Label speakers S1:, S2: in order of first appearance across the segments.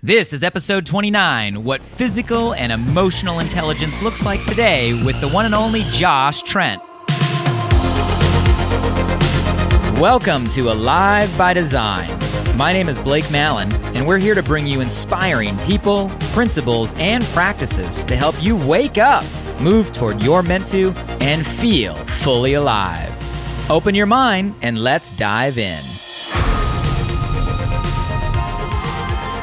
S1: This is episode 29, What Physical and Emotional Intelligence Looks Like Today with the one and only Josh Trent. Welcome to Alive by Design. My name is Blake Mallon, and we're here to bring you inspiring people, principles, and practices to help you wake up, move toward your meant to, and feel fully alive. Open your mind and let's dive in.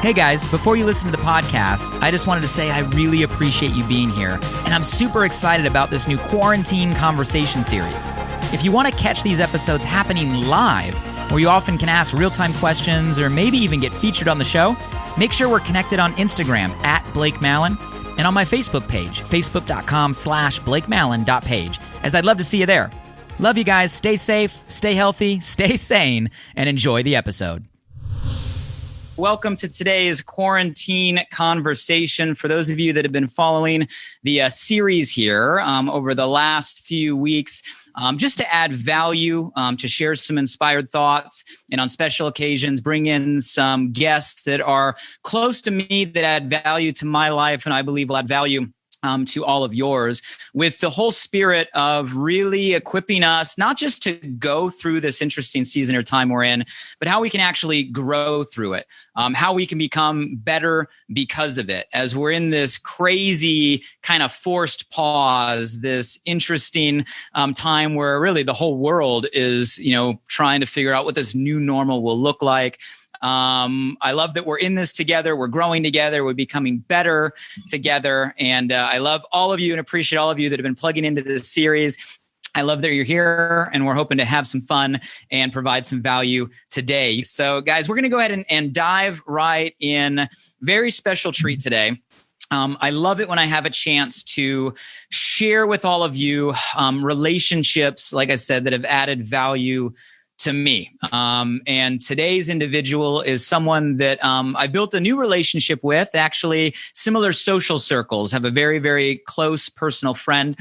S1: Hey guys, before you listen to the podcast, I just wanted to say I really appreciate you being here, and I'm super excited about this new quarantine conversation series. If you want to catch these episodes happening live, where you often can ask real-time questions or maybe even get featured on the show, make sure we're connected on Instagram at Blake Mallon and on my Facebook page, facebook.com/blakemallon.page, as I'd love to see you there. Love you guys. Stay safe, stay healthy, stay sane, and enjoy the episode. Welcome to today's quarantine conversation. For those of you that have been following the series here over the last few weeks, just to add value, to share some inspired thoughts, and on special occasions, bring in some guests that are close to me that add value to my life, and I believe will add value to all of yours, with the whole spirit of really equipping us, not just to go through this interesting season or time we're in, but how we can actually grow through it, how we can become better because of it. As we're in this crazy kind of forced pause, this interesting time where really the whole world is, trying to figure out what this new normal will look like. I love that we're in this together. We're growing together. We're becoming better together. And I love all of you and appreciate all of you that have been plugging into this series. I love that you're here, and we're hoping to have some fun and provide some value today. So guys, we're going to go ahead and dive right in. Very special treat today. I love it when I have a chance to share with all of you relationships, like I said, that have added value to me. And today's individual is someone that I built a new relationship with, actually similar social circles, have a very, very close personal friend.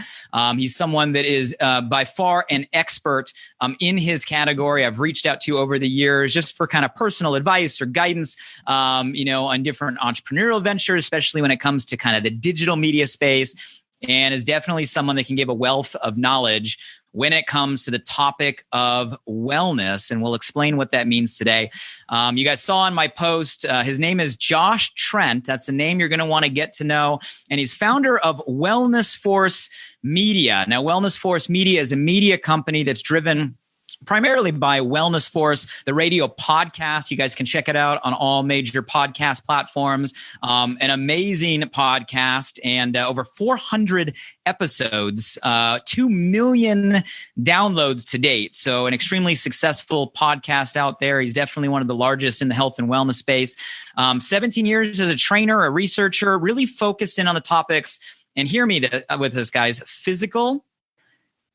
S1: He's someone that is by far an expert in his category. I've reached out to over the years just for kind of personal advice or guidance, on different entrepreneurial ventures, especially when it comes to kind of the digital media space, and is definitely someone that can give a wealth of knowledge when it comes to the topic of wellness. And we'll explain what that means today. You guys saw in my post, his name is Josh Trent. That's a name you're going to want to get to know. And he's founder of Wellness Force Media. Now, Wellness Force Media is a media company that's driven primarily by Wellness Force, the radio podcast. You guys can check it out on all major podcast platforms. An amazing podcast, and over 400 episodes, 2 million downloads to date. So an extremely successful podcast out there. He's definitely one of the largest in the health and wellness space. 17 years as a trainer, a researcher, really focused in on the topics, and hear me with this, guys, physical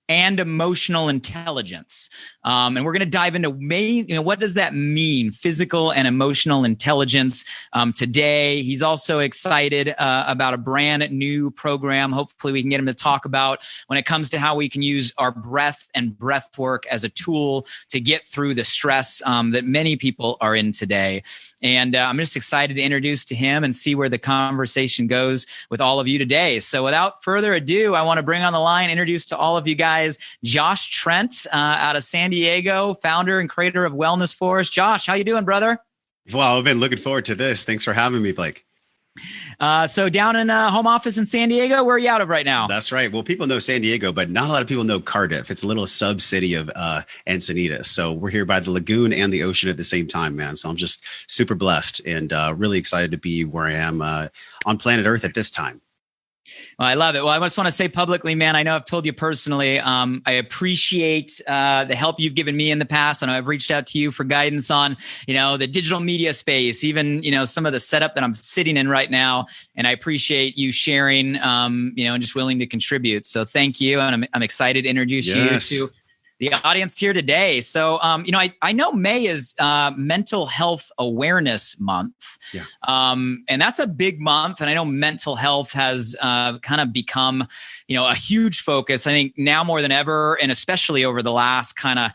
S1: and emotional intelligence. And we're going to dive into what does that mean, physical and emotional intelligence today. He's also excited about a brand new program. Hopefully we can get him to talk about when it comes to how we can use our breath and breath work as a tool to get through the stress that many people are in today. And I'm just excited to introduce to him and see where the conversation goes with all of you today. So without further ado, I want to bring on the line, introduce to all of you guys, Josh Trent out of San Diego, founder and creator of Wellness Force. Josh, how you doing, brother?
S2: Wow, I've been looking forward to this. Thanks for having me, Blake.
S1: So down in home office in San Diego, where are you out of right now?
S2: That's right. Well, people know San Diego, but not a lot of people know Cardiff. It's a little sub-city of Encinitas. So we're here by the lagoon and the ocean at the same time, man. So I'm just super blessed and really excited to be where I am on planet Earth at this time.
S1: Well, I love it. Well, I just want to say publicly, man, I know I've told you personally, I appreciate the help you've given me in the past. I know I've reached out to you for guidance on, the digital media space, even, some of the setup that I'm sitting in right now. And I appreciate you sharing, and just willing to contribute. So thank you. And I'm excited to introduce you to the audience here today. So, I know May is Mental Health Awareness Month. Yeah. And that's a big month. And I know mental health has kind of become, a huge focus, I think now more than ever, and especially over the last kind of,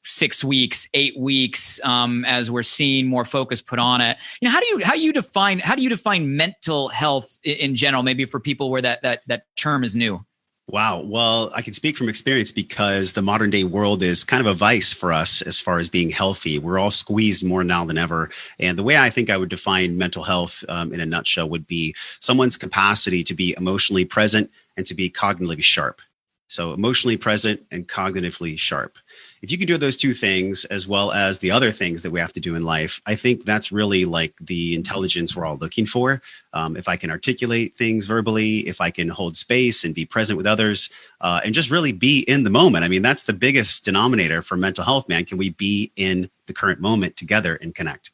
S1: 6 weeks, 8 weeks, as we're seeing more focus put on it. How do you define mental health in general? Maybe for people where that term is new.
S2: Wow. Well, I can speak from experience because the modern day world is kind of a vice for us as far as being healthy. We're all squeezed more now than ever. And the way I think I would define mental health in a nutshell would be someone's capacity to be emotionally present and to be cognitively sharp. So emotionally present and cognitively sharp. If you can do those two things, as well as the other things that we have to do in life, I think that's really like the intelligence we're all looking for. If I can articulate things verbally, if I can hold space and be present with others, and just really be in the moment. I mean, that's the biggest denominator for mental health, man. Can we be in the current moment together and connect?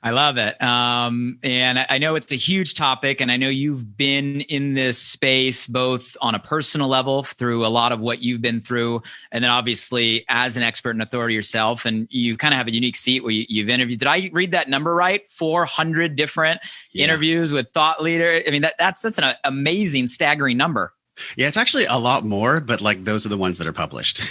S1: I love it. And I know it's a huge topic, and I know you've been in this space both on a personal level through a lot of what you've been through, and then obviously as an expert and authority yourself. And you kind of have a unique seat where you've interviewed. Did I read that number right? 400 different interviews with thought leaders. I mean, that's an amazing, staggering number.
S2: Yeah, it's actually a lot more, but like those are the ones that are published.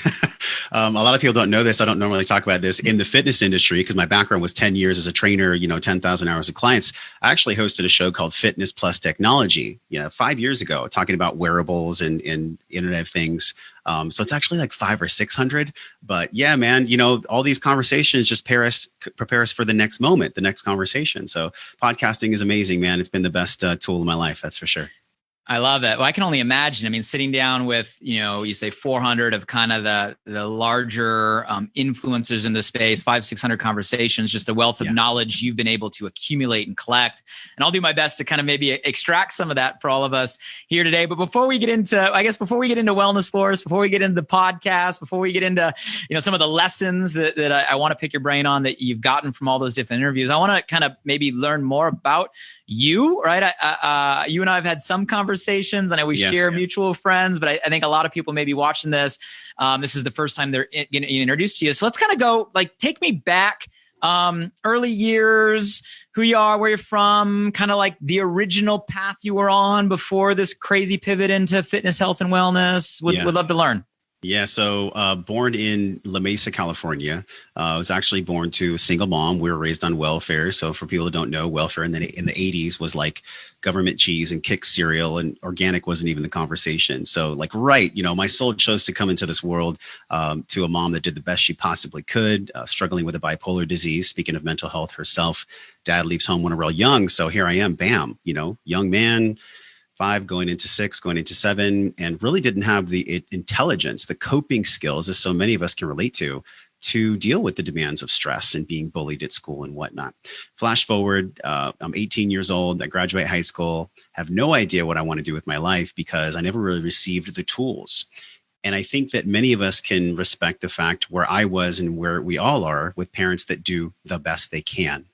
S2: A lot of people don't know this. I don't normally talk about this in the fitness industry because my background was 10 years as a trainer, 10,000 hours of clients. I actually hosted a show called Fitness Plus Technology, 5 years ago, talking about wearables and Internet of Things. So it's actually like 500 or 600. But yeah, man, all these conversations just prepare us for the next moment, the next conversation. So podcasting is amazing, man. It's been the best tool in my life. That's for sure.
S1: I love that. Well, I can only imagine. I mean, sitting down with, you say 400 of kind of the larger influencers in the space, 500-600 conversations, just a wealth of knowledge you've been able to accumulate and collect. And I'll do my best to kind of maybe extract some of that for all of us here today. But before we get into Wellness Force, before we get into the podcast, before we get into, some of the lessons that I want to pick your brain on that you've gotten from all those different interviews, I want to kind of maybe learn more about you, right? You and I have had some conversations. I know we share mutual friends, but I think a lot of people may be watching this. This is the first time they're getting introduced to you. So let's kind of go, take me back, early years, who you are, where you're from, kind of like the original path you were on before this crazy pivot into fitness, health, and wellness. Would love to learn.
S2: Yeah. So born in La Mesa, California. I was actually born to a single mom. We were raised on welfare. So for people who don't know, welfare in the 80s was like government cheese and Kix cereal, and organic wasn't even the conversation. So my soul chose to come into this world to a mom that did the best she possibly could, struggling with a bipolar disease. Speaking of mental health herself, dad leaves home when we're real young. So here I am, bam, young man, 5 going into 6, going into 7, and really didn't have the intelligence, the coping skills, as so many of us can relate to deal with the demands of stress and being bullied at school and whatnot. Flash forward, I'm 18 years old. I graduate high school, have no idea what I want to do with my life because I never really received the tools. And I think that many of us can respect the fact where I was and where we all are with parents that do the best they can.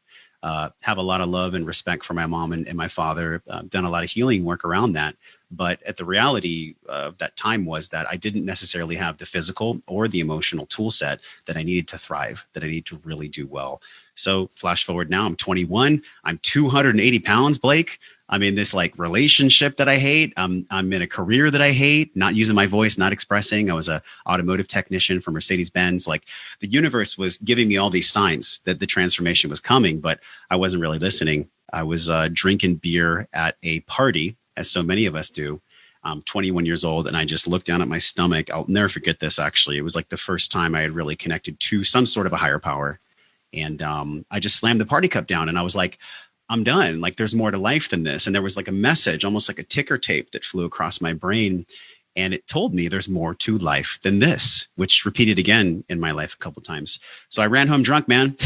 S2: Have a lot of love and respect for my mom and my father, done a lot of healing work around that. But at the reality of that time was that I didn't necessarily have the physical or the emotional tool set that I needed to thrive, that I need to really do well. So flash forward now, I'm 21, I'm 280 pounds, Blake. I'm in this relationship that I hate. I'm in a career that I hate, not using my voice, not expressing. I was a automotive technician for Mercedes-Benz. The universe was giving me all these signs that the transformation was coming, but I wasn't really listening. I was drinking beer at a party, as so many of us do. I'm 21 years old, and I just looked down at my stomach. I'll never forget this, actually. It was the first time I had really connected to some sort of a higher power. And I just slammed the party cup down, and I was like, I'm done. There's more to life than this. And there was a message, almost like a ticker tape that flew across my brain. And it told me there's more to life than this, which repeated again in my life a couple of times. So I ran home drunk, man.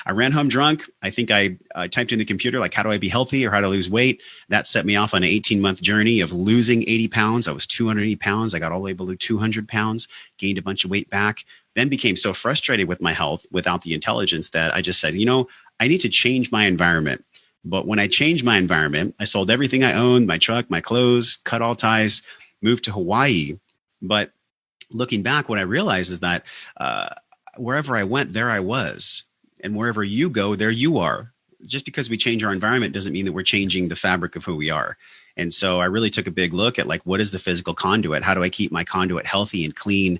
S2: I ran home drunk. I think I typed in the computer, how do I be healthy or how to lose weight? That set me off on an 18-month journey of losing 80 pounds. I was 280 pounds. I got all the way below 200 pounds, gained a bunch of weight back, then became so frustrated with my health without the intelligence that I just said, I need to change my environment. But when I changed my environment, I sold everything I owned, my truck, my clothes, cut all ties, moved to Hawaii. But looking back, what I realized is that wherever I went, there I was. And wherever you go, there you are. just because we change our environment doesn't mean that we're changing the fabric of who we are. And so I really took a big look at like, what is the physical conduit? How do I keep my conduit healthy and clean?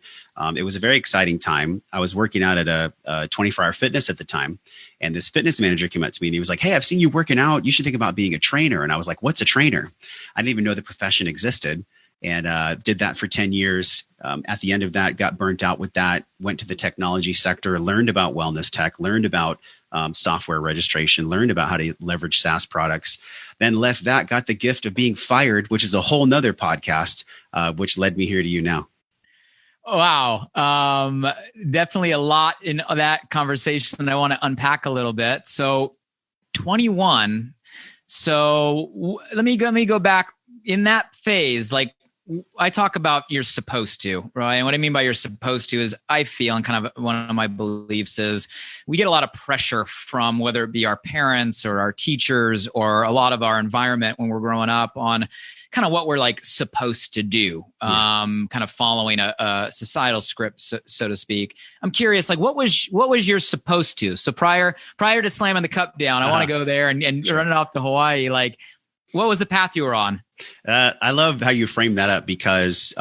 S2: It was a very exciting time. I was working out at a 24-hour fitness at the time. And this fitness manager came up to me and he was like, hey, I've seen you working out. You should think about being a trainer. And I was like, what's a trainer? I didn't even know the profession existed. And did that for 10 years. At the end of that, got burnt out with that, went to the technology sector, learned about wellness tech, learned about software registration, learned about how to leverage SaaS products, then left that, got the gift of being fired, which is a whole nother podcast, which led me here to you now.
S1: Wow. Definitely a lot in that conversation that I want to unpack a little bit. So 21. So let me go back in that phase. Like, I talk about you're supposed to, right? And what I mean by you're supposed to is I feel, and kind of one of my beliefs is we get a lot of pressure from whether it be our parents or our teachers or a lot of our environment when we're growing up on kind of what we're like supposed to do, kind of following a societal script, so to speak. I'm curious, like what was your supposed to? So prior to slamming the cup down, I want to go there and
S2: Sure.
S1: running off to Hawaii. Like, what was the path you were on?
S2: I love how you frame that up because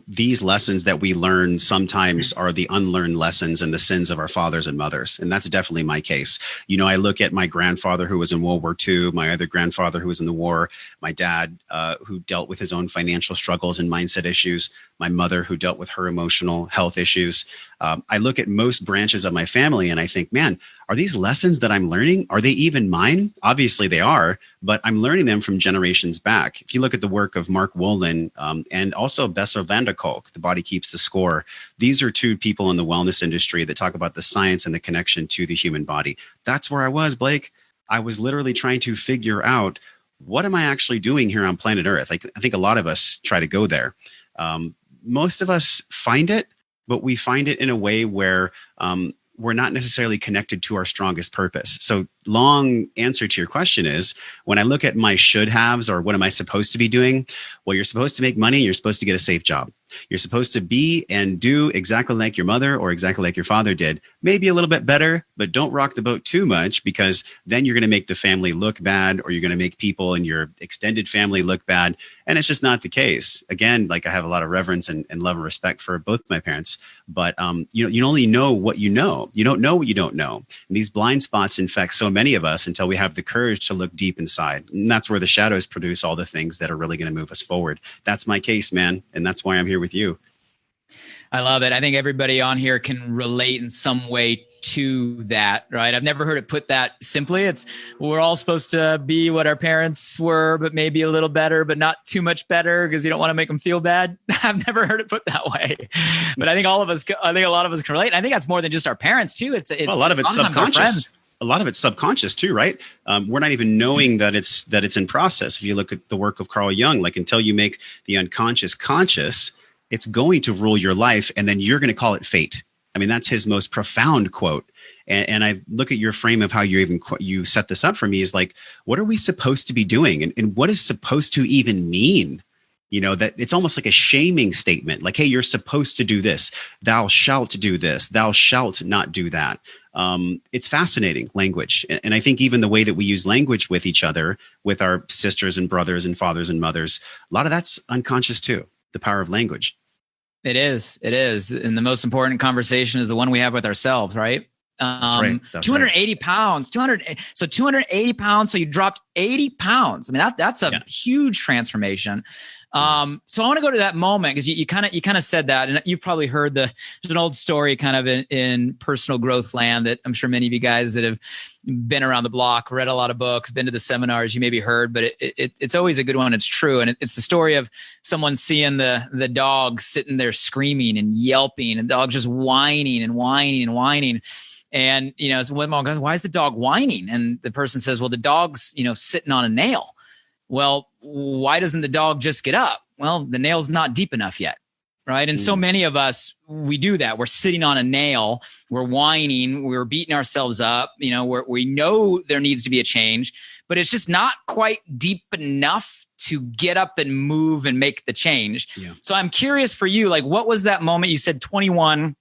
S2: these lessons that we learn sometimes are the unlearned lessons and the sins of our fathers and mothers. And that's definitely my case. You know, I look at my grandfather who was in World War II, my other grandfather who was in the war, my dad who dealt with his own financial struggles and mindset issues, my mother who dealt with her emotional health issues. I look at most branches of my family and I think, man, are these lessons that I'm learning? Are they even mine? Obviously they are, but I'm learning them from generations back. If you look at the work of Mark Wolin and also Bessel van der Kolk, The Body Keeps the Score. These are two people in the wellness industry that talk about the science and the connection to the human body. That's where I was, Blake. I was literally trying to figure out, what am I actually doing here on planet Earth? Like, I think a lot of us try to go there. Most of us find it, but we find it in a way where we're not necessarily connected to our strongest purpose. So long answer to your question is, when I look at my should haves or what am I supposed to be doing? Well, you're supposed to make money. You're supposed to get a safe job. You're supposed to be and do exactly like your mother or exactly like your father did. Maybe a little bit better, but don't rock the boat too much because then you're going to make the family look bad or you're going to make people in your extended family look bad. And it's just not the case. Again, like I have a lot of reverence and love and respect for both my parents, but you only know what you know. You don't know what you don't know. And these blind spots infect so many of us until we have the courage to look deep inside. And that's where the shadows produce all the things that are really going to move us forward. That's my case, man. And that's why I'm here with you.
S1: I love it. I think everybody on here can relate in some way to that, right? I've never heard it put that simply. We're all supposed to be what our parents were, but maybe a little better, but not too much better because you don't want to make them feel bad. I've never heard it put that way, but I think a lot of us can relate. And I think that's more than just our parents too. It's
S2: well, a lot of it's subconscious. A lot of it's subconscious too, right? We're not even knowing that it's in process. If you look at the work of Carl Jung, like until you make the unconscious conscious, it's going to rule your life, and then you're going to call it fate. I mean, that's his most profound quote. And I look at your frame of how you set this up for me is like, what are we supposed to be doing? And what is supposed to even mean? You know, that it's almost like a shaming statement. Like, hey, you're supposed to do this. Thou shalt do this. Thou shalt not do that. It's fascinating language. And I think even the way that we use language with each other, with our sisters and brothers and fathers and mothers, a lot of that's unconscious too, the power of language. It is.
S1: And the most important conversation is the one we have with ourselves, right?
S2: That's right.
S1: 280 pounds, 280 pounds. So you dropped 80 pounds. I mean, that's a huge transformation. So I want to go to that moment because you kind of said that, and you've probably heard there's an old story kind of in personal growth land that I'm sure many of you guys that have been around the block, read a lot of books, been to the seminars, you maybe heard, but it's always a good one. It's true. And it's the story of someone seeing the dog sitting there screaming and yelping and the dog just whining and whining and whining. And, so one mom goes, why is the dog whining? And the person says, well, the dog's, sitting on a nail. Well, why doesn't the dog just get up? Well, the nail's not deep enough yet. Right. And so many of us, we do that. We're sitting on a nail, we're whining, we're beating ourselves up, we know there needs to be a change, but it's just not quite deep enough to get up and move and make the change. Yeah. So I'm curious for you, like, what was that moment? You said 21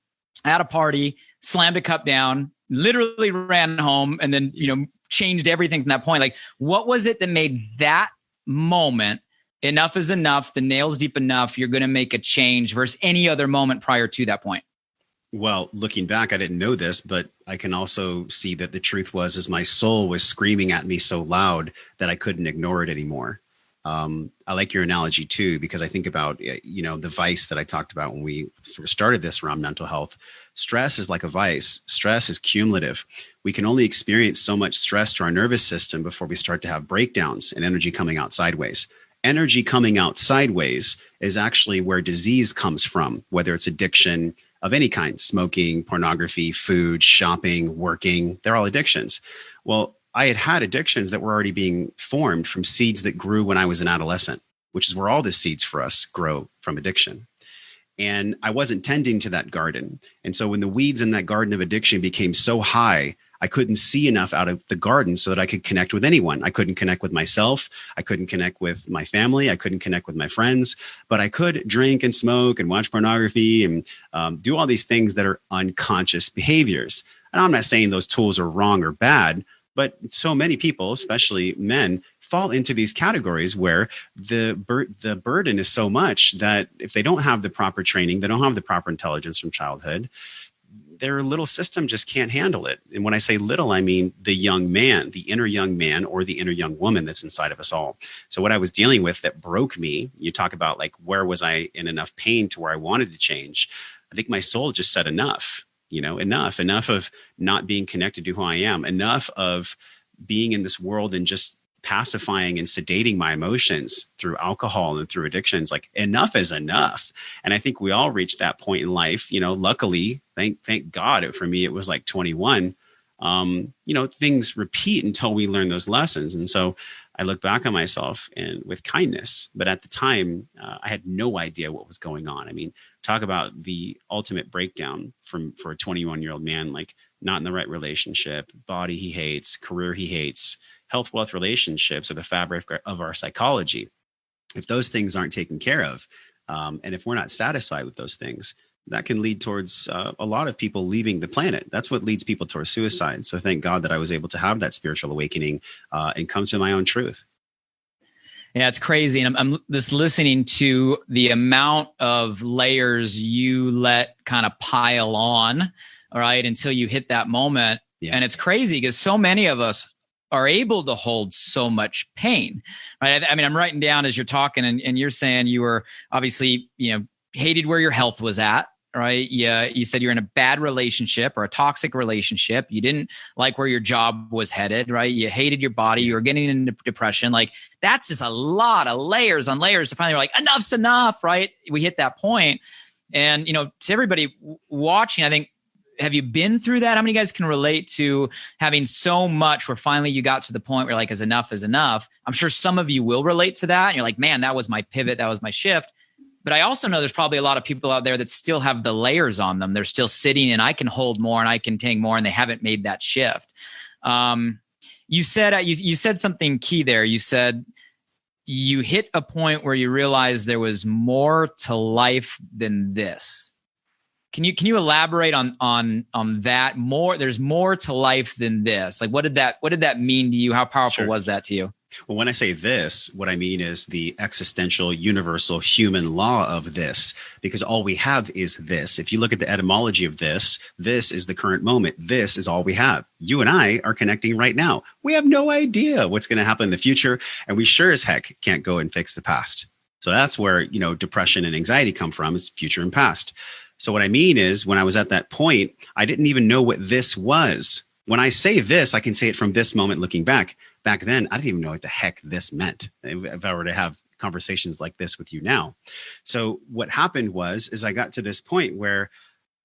S1: at a party, slammed a cup down, literally ran home, and then, changed everything from that point. Like, what was it that made that moment enough is enough, the nail's deep enough, you're going to make a change versus any other moment prior to that point?
S2: Well, looking back, I didn't know this, but I can also see that the truth was my soul was screaming at me so loud that I couldn't ignore it anymore. I like your analogy too, because I think about, the vice that I talked about when we first started this around mental health. Stress is like a vice. Stress is cumulative. We can only experience so much stress to our nervous system before we start to have breakdowns and energy coming out sideways. Energy coming out sideways is actually where disease comes from, whether it's addiction of any kind, smoking, pornography, food, shopping, working, they're all addictions. Well, I had addictions that were already being formed from seeds that grew when I was an adolescent, which is where all the seeds for us grow from addiction. And I wasn't tending to that garden. And so when the weeds in that garden of addiction became so high, I couldn't see enough out of the garden so that I could connect with anyone. I couldn't connect with myself. I couldn't connect with my family. I couldn't connect with my friends, but I could drink and smoke and watch pornography and do all these things that are unconscious behaviors. And I'm not saying those tools are wrong or bad, but so many people, especially men, fall into these categories where the burden is so much that if they don't have the proper training, they don't have the proper intelligence from childhood, their little system just can't handle it. And when I say little, I mean the young man, the inner young man or the inner young woman that's inside of us all. So what I was dealing with that broke me, you talk about like, where was I in enough pain to where I wanted to change? I think my soul just said enough. Enough of not being connected to who I am, enough of being in this world and just pacifying and sedating my emotions through alcohol and through addictions. Like enough is enough. And I think we all reach that point in life, luckily, thank God for me, it was like 21. Things repeat until we learn those lessons. And so I look back on myself and with kindness, but at the time I had no idea what was going on. I mean, talk about the ultimate breakdown for a 21-year-old man, like not in the right relationship, body he hates, career he hates, health, wealth, relationships are the fabric of our psychology. If those things aren't taken care of, and if we're not satisfied with those things, that can lead towards a lot of people leaving the planet. That's what leads people towards suicide. So thank God that I was able to have that spiritual awakening and come to my own truth.
S1: Yeah, it's crazy. And I'm just listening to the amount of layers you let kind of pile on, all right, until you hit that moment. Yeah. And it's crazy because so many of us are able to hold so much pain, right? I mean, I'm writing down as you're talking and you're saying you were obviously, hated where your health was at, right? Yeah. You said you're in a bad relationship or a toxic relationship. You didn't like where your job was headed, right? You hated your body. You were getting into depression. Like that's just a lot of layers on layers to finally you're like, enough's enough, right? We hit that point. And, to everybody watching, I think, have you been through that? How many guys can relate to having so much where finally you got to the point where like, is enough is enough? I'm sure some of you will relate to that. And you're like, man, that was my pivot. That was my shift. But I also know there's probably a lot of people out there that still have the layers on them. They're still sitting and I can hold more and I can take more and they haven't made that shift. You said something key there. You said you hit a point where you realized there was more to life than this. Can you elaborate on that more? There's more to life than this. Like, what did that mean to you? How powerful was that to you?
S2: Well, when I say this, what I mean is the existential, universal human law of this, because all we have is this. If you look at the etymology of this is the current moment. This is all we have. You and I are connecting right now. We have no idea what's going to happen in the future. And we sure as heck can't go and fix the past. So that's where, depression and anxiety come from, is future and past. So what I mean is when I was at that point, I didn't even know what this was. When I say this, I can say it from this moment looking back. Back then, I didn't even know what the heck this meant if I were to have conversations like this with you now. So what happened is I got to this point where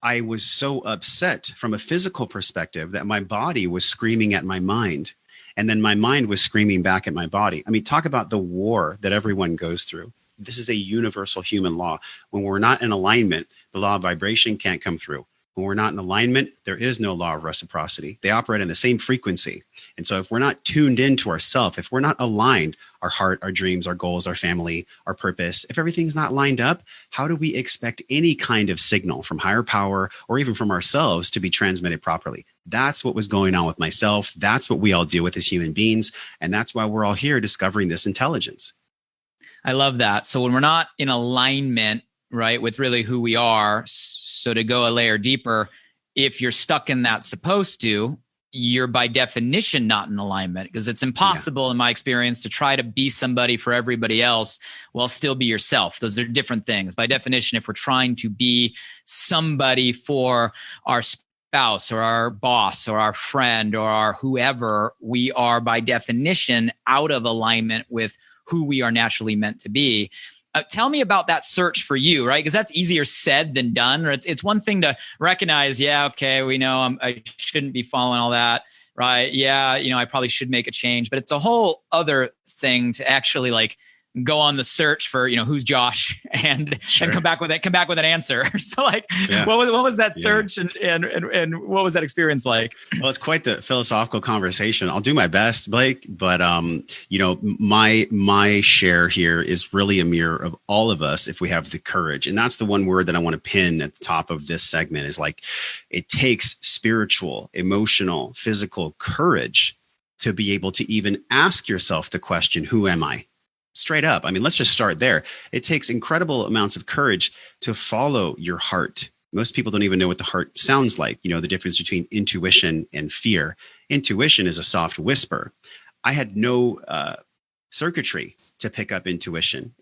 S2: I was so upset from a physical perspective that my body was screaming at my mind. And then my mind was screaming back at my body. I mean, talk about the war that everyone goes through. This is a universal human law. When we're not in alignment, the law of vibration can't come through. When we're not in alignment, there is no law of reciprocity. They operate in the same frequency. And so if we're not tuned into ourself, if we're not aligned, our heart, our dreams, our goals, our family, our purpose, if everything's not lined up, how do we expect any kind of signal from higher power or even from ourselves to be transmitted properly? That's what was going on with myself. That's what we all deal with as human beings. And that's why we're all here discovering this intelligence.
S1: I love that. So when we're not in alignment, right, with really who we are, so to go a layer deeper, if you're stuck in that supposed to, you're by definition not in alignment, because it's impossible in my experience to try to be somebody for everybody else while still be yourself. Those are different things. By definition, if we're trying to be somebody for our spouse or our boss or our friend or our whoever, we are by definition out of alignment with who we are naturally meant to be. Tell me about that search for you, right? Because that's easier said than done. Or it's one thing to recognize, yeah, okay, we know I shouldn't be following all that, right? Yeah, I probably should make a change. But it's a whole other thing to actually like go on the search for, who's Josh and come back with an answer. So like, what was that search and what was that experience like?
S2: Well, it's quite the philosophical conversation. I'll do my best, Blake, but my share here is really a mirror of all of us if we have the courage. And that's the one word that I want to pin at the top of this segment is like, it takes spiritual, emotional, physical courage to be able to even ask yourself the question, who am I? Straight up. I mean, let's just start there. It takes incredible amounts of courage to follow your heart. Most people don't even know what the heart sounds like. The difference between intuition and fear. Intuition is a soft whisper. I had no circuitry to pick up intuition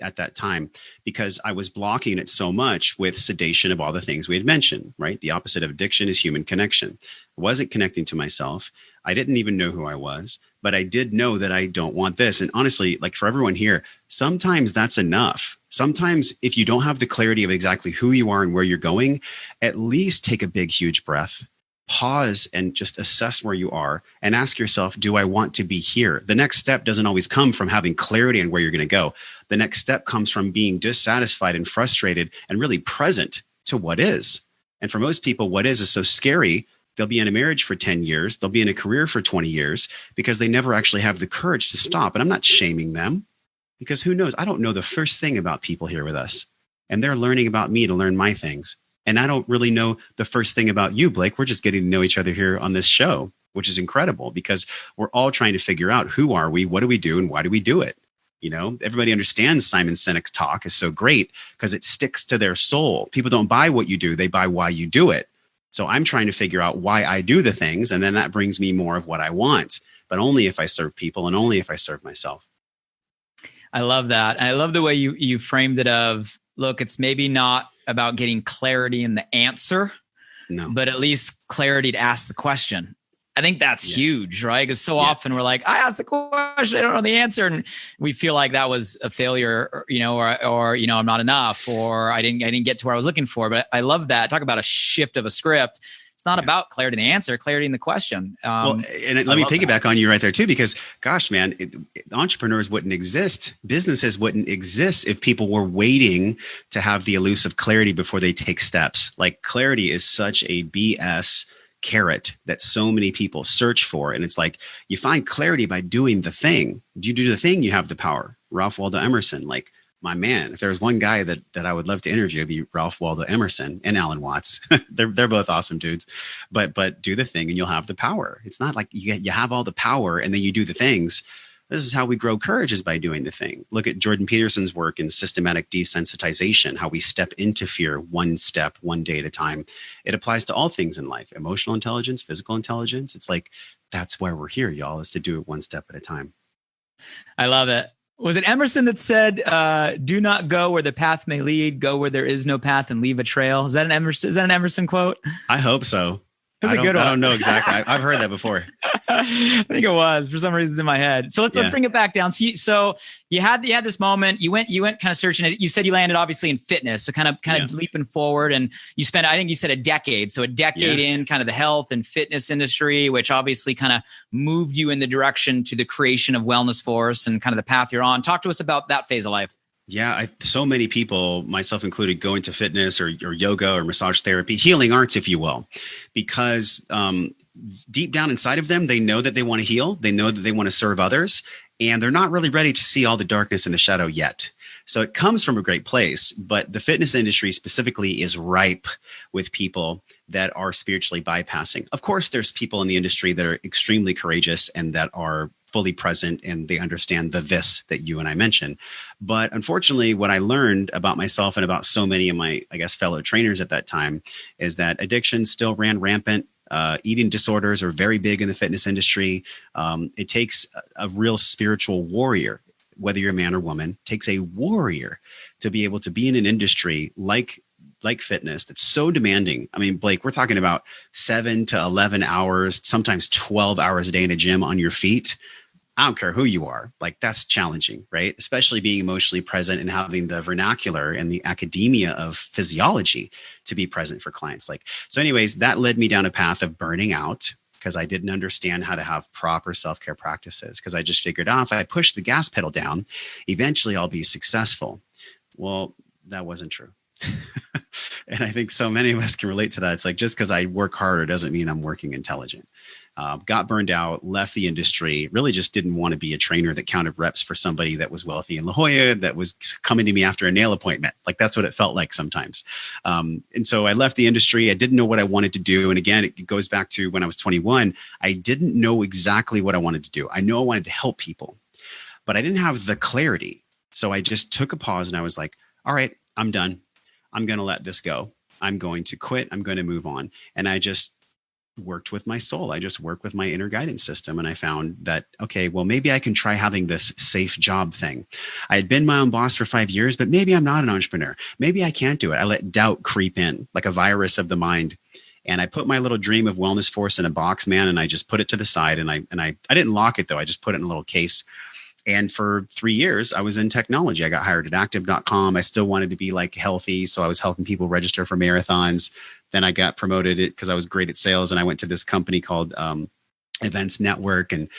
S2: at that time because I was blocking it so much with sedation of all the things we had mentioned, right? The opposite of addiction is human connection. I wasn't connecting to myself. I didn't even know who I was, but I did know that I don't want this. And honestly, like for everyone here, sometimes that's enough. Sometimes if you don't have the clarity of exactly who you are and where you're going, at least take a big, huge breath, pause and just assess where you are and ask yourself, do I want to be here? The next step doesn't always come from having clarity on where you're going to go. The next step comes from being dissatisfied and frustrated and really present to what is. And for most people, what is so scary. They'll be in a marriage for 10 years. They'll be in a career for 20 years because they never actually have the courage to stop. And I'm not shaming them because who knows? I don't know the first thing about people here with us. And they're learning about me to learn my things. And I don't really know the first thing about you, Blake. We're just getting to know each other here on this show, which is incredible because we're all trying to figure out who are we, what do we do, and why do we do it? Everybody understands Simon Sinek's talk is so great because it sticks to their soul. People don't buy what you do. They buy why you do it. So I'm trying to figure out why I do the things. And then that brings me more of what I want, but only if I serve people and only if I serve myself.
S1: I love that. And I love the way you framed it of, look, it's maybe not about getting clarity in the answer, but at least clarity to ask the question. I think that's huge, right? Because so often we're like, I asked the question, I don't know the answer. And we feel like that was a failure, or I'm not enough, or I didn't get to where I was looking for. But I love that. Talk about a shift of a script. It's not about clarity in the answer, clarity in the question.
S2: And let me piggyback on you right there too, because gosh, man, entrepreneurs wouldn't exist. Businesses wouldn't exist if people were waiting to have the elusive clarity before they take steps. Like clarity is such a BS carrot that so many people search for. And it's like, you find clarity by doing the thing. You do the thing, you have the power. Ralph Waldo Emerson, like my man, if there was one guy that I would love to interview, it'd be Ralph Waldo Emerson and Alan Watts. they're both awesome dudes, but do the thing and you'll have the power. It's not like you have all the power and then you do the things. This is how we grow courage, is by doing the thing. Look at Jordan Peterson's work in systematic desensitization, how we step into fear one step, one day at a time. It applies to all things in life, emotional intelligence, physical intelligence. It's like, that's why we're here, y'all, is to do it one step at a time.
S1: I love it. Was it Emerson that said, do not go where the path may lead, go where there is no path and leave a trail? Is that an Emerson quote?
S2: I hope so.
S1: That's a good one.
S2: I don't know exactly. I've heard that before.
S1: I think it was, for some reason it's in my head. So let's bring it back down. So you had this moment, you went kind of searching. You said you landed obviously in fitness. So kind of leaping forward, and you spent, I think you said a decade. So a decade in kind of the health and fitness industry, which obviously kind of moved you in the direction to the creation of Wellness Force and kind of the path you're on. Talk to us about that phase of life.
S2: Yeah, so many people, myself included, go into fitness or yoga or massage therapy, healing arts, if you will, because deep down inside of them, they know that they want to heal. They know that they want to serve others, and they're not really ready to see all the darkness and the shadow yet. So it comes from a great place, but the fitness industry specifically is ripe with people that are spiritually bypassing. Of course, there's people in the industry that are extremely courageous and that are fully present and they understand the this that you and I mentioned. But unfortunately, what I learned about myself and about so many of my, I guess, fellow trainers at that time is that addiction still ran rampant. Eating disorders are very big in the fitness industry. It takes a real spiritual warrior, whether you're a man or woman, takes a warrior to be able to be in an industry like fitness that's so demanding. I mean, Blake, we're talking about 7 to 11 hours, sometimes 12 hours a day in a gym on your feet. I don't care who you are. Like, that's challenging, right? Especially being emotionally present and having the vernacular and the academia of physiology to be present for clients. So anyways, that led me down a path of burning out because I didn't understand how to have proper self-care practices. Because I just figured, if I push the gas pedal down, eventually I'll be successful. Well, that wasn't true. And I think so many of us can relate to that. It's like, just because I work harder doesn't mean I'm working intelligent. Got burned out, left the industry, really just didn't want to be a trainer that counted reps for somebody that was wealthy in La Jolla, that was coming to me after a nail appointment. Like, that's what it felt like sometimes. And so I left the industry. I didn't know what I wanted to do. And again, it goes back to when I was 21, I didn't know exactly what I wanted to do. I know I wanted to help people, but I didn't have the clarity. So I just took a pause and I was like, all right, I'm done. I'm going to let this go. I'm going to quit. I'm going to move on. And I just worked with my soul. I just worked with my inner guidance system. And I found that, okay, well, maybe I can try having this safe job thing. I had been my own boss for 5 years, but maybe I'm not an entrepreneur. Maybe I can't do it. I let doubt creep in like a virus of the mind. And I put my little dream of Wellness Force in a box, man. And I just put it to the side. And I didn't lock it though. I just put it in a little case. And for 3 years, I was in technology. I got hired at active.com. I still wanted to be like healthy. So I was helping people register for marathons. Then I got promoted because I was great at sales. And I went to this company called Events Network. And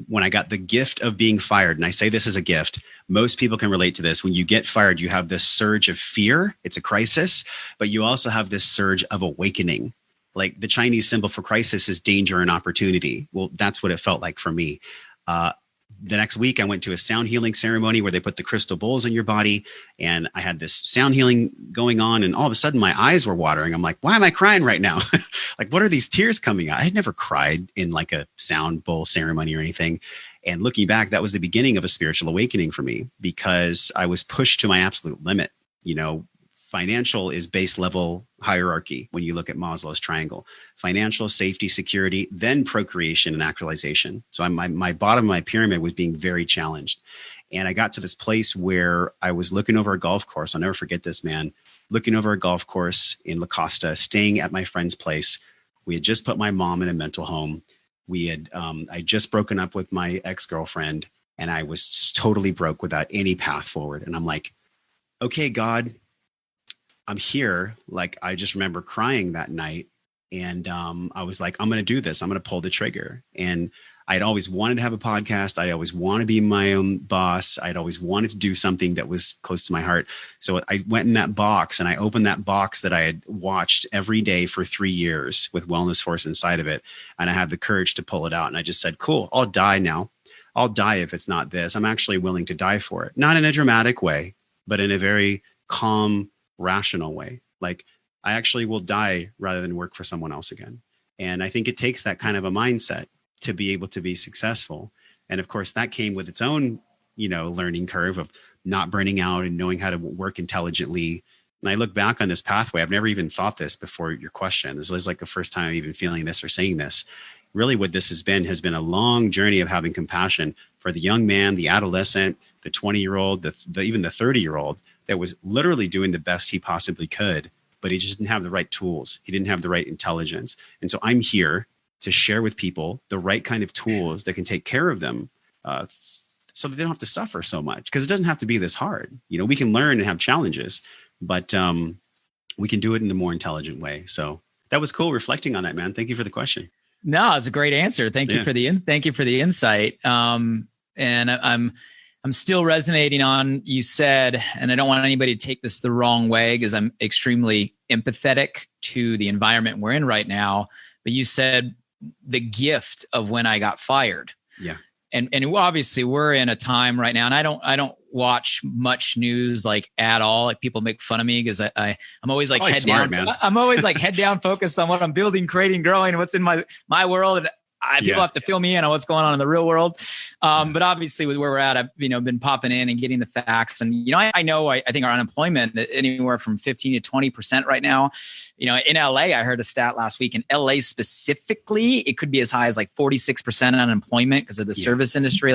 S2: when I got the gift of being fired, and I say this as a gift, most people can relate to this. When you get fired, you have this surge of fear. It's a crisis, but you also have this surge of awakening. Like, the Chinese symbol for crisis is danger and opportunity. Well, that's what it felt like for me. The next week, I went to a sound healing ceremony where they put the crystal bowls in your body. And I had this sound healing going on. And all of a sudden, my eyes were watering. I'm like, why am I crying right now? Like, what are these tears coming out? I had never cried in like a sound bowl ceremony or anything. And looking back, that was the beginning of a spiritual awakening for me, because I was pushed to my absolute limit. You know, financial is base level hierarchy when you look at Maslow's triangle: financial, safety, security, then procreation and actualization. So my bottom of my pyramid was being very challenged. And I got to this place where I was looking over a golf course. I'll never forget this, man. Looking over a golf course in La Costa, staying at my friend's place. We had just put my mom in a mental home. I just broken up with my ex-girlfriend, and I was totally broke without any path forward. And I'm like, okay, God, I'm here. Like, I just remember crying that night, and I was like, I'm going to do this. I'm going to pull the trigger. And I'd always wanted to have a podcast. I always want to be my own boss. I'd always wanted to do something that was close to my heart. So I went in that box and I opened that box that I had watched every day for 3 years with Wellness Force inside of it. And I had the courage to pull it out. And I just said, cool, I'll die now. I'll die if it's not this. I'm actually willing to die for it. Not in a dramatic way, but in a very calm, rational way. Like, I actually will die rather than work for someone else again. And I think it takes that kind of a mindset to be able to be successful. And of course, that came with its own, learning curve of not burning out and knowing how to work intelligently. And I look back on this pathway. I've never even thought this before your question. This is like the first time I'm even feeling this or saying this. Really, what this has been a long journey of having compassion for the young man, the adolescent, the 20-year-old, even the 30-year-old that was literally doing the best he possibly could, but he just didn't have the right tools. He didn't have the right intelligence. And so I'm here to share with people the right kind of tools that can take care of them so that they don't have to suffer so much, because it doesn't have to be this hard. We can learn and have challenges, but we can do it in a more intelligent way. So that was cool reflecting on that, man. Thank you for the question.
S1: No, it's a great answer. Thank you for the insight. And I'm I'm still resonating on, you said, and I don't want anybody to take this the wrong way because I'm extremely empathetic to the environment we're in right now. But you said the gift of when I got fired.
S2: Yeah.
S1: And obviously we're in a time right now, and I don't watch much news like at all. Like people make fun of me because I'm always like head down. Man. I'm always like head down, focused on what I'm building, creating, growing, what's in my world. And people have to fill me in on what's going on in the real world. But obviously with where we're at, I've been popping in and getting the facts. And I think our unemployment anywhere from 15 to 20% right now. In LA, I heard a stat last week. In LA specifically, it could be as high as like 46% unemployment because of the service industry.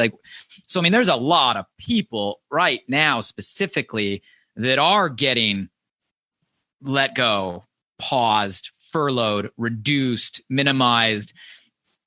S1: So there's a lot of people right now specifically that are getting let go, paused, furloughed, reduced, minimized.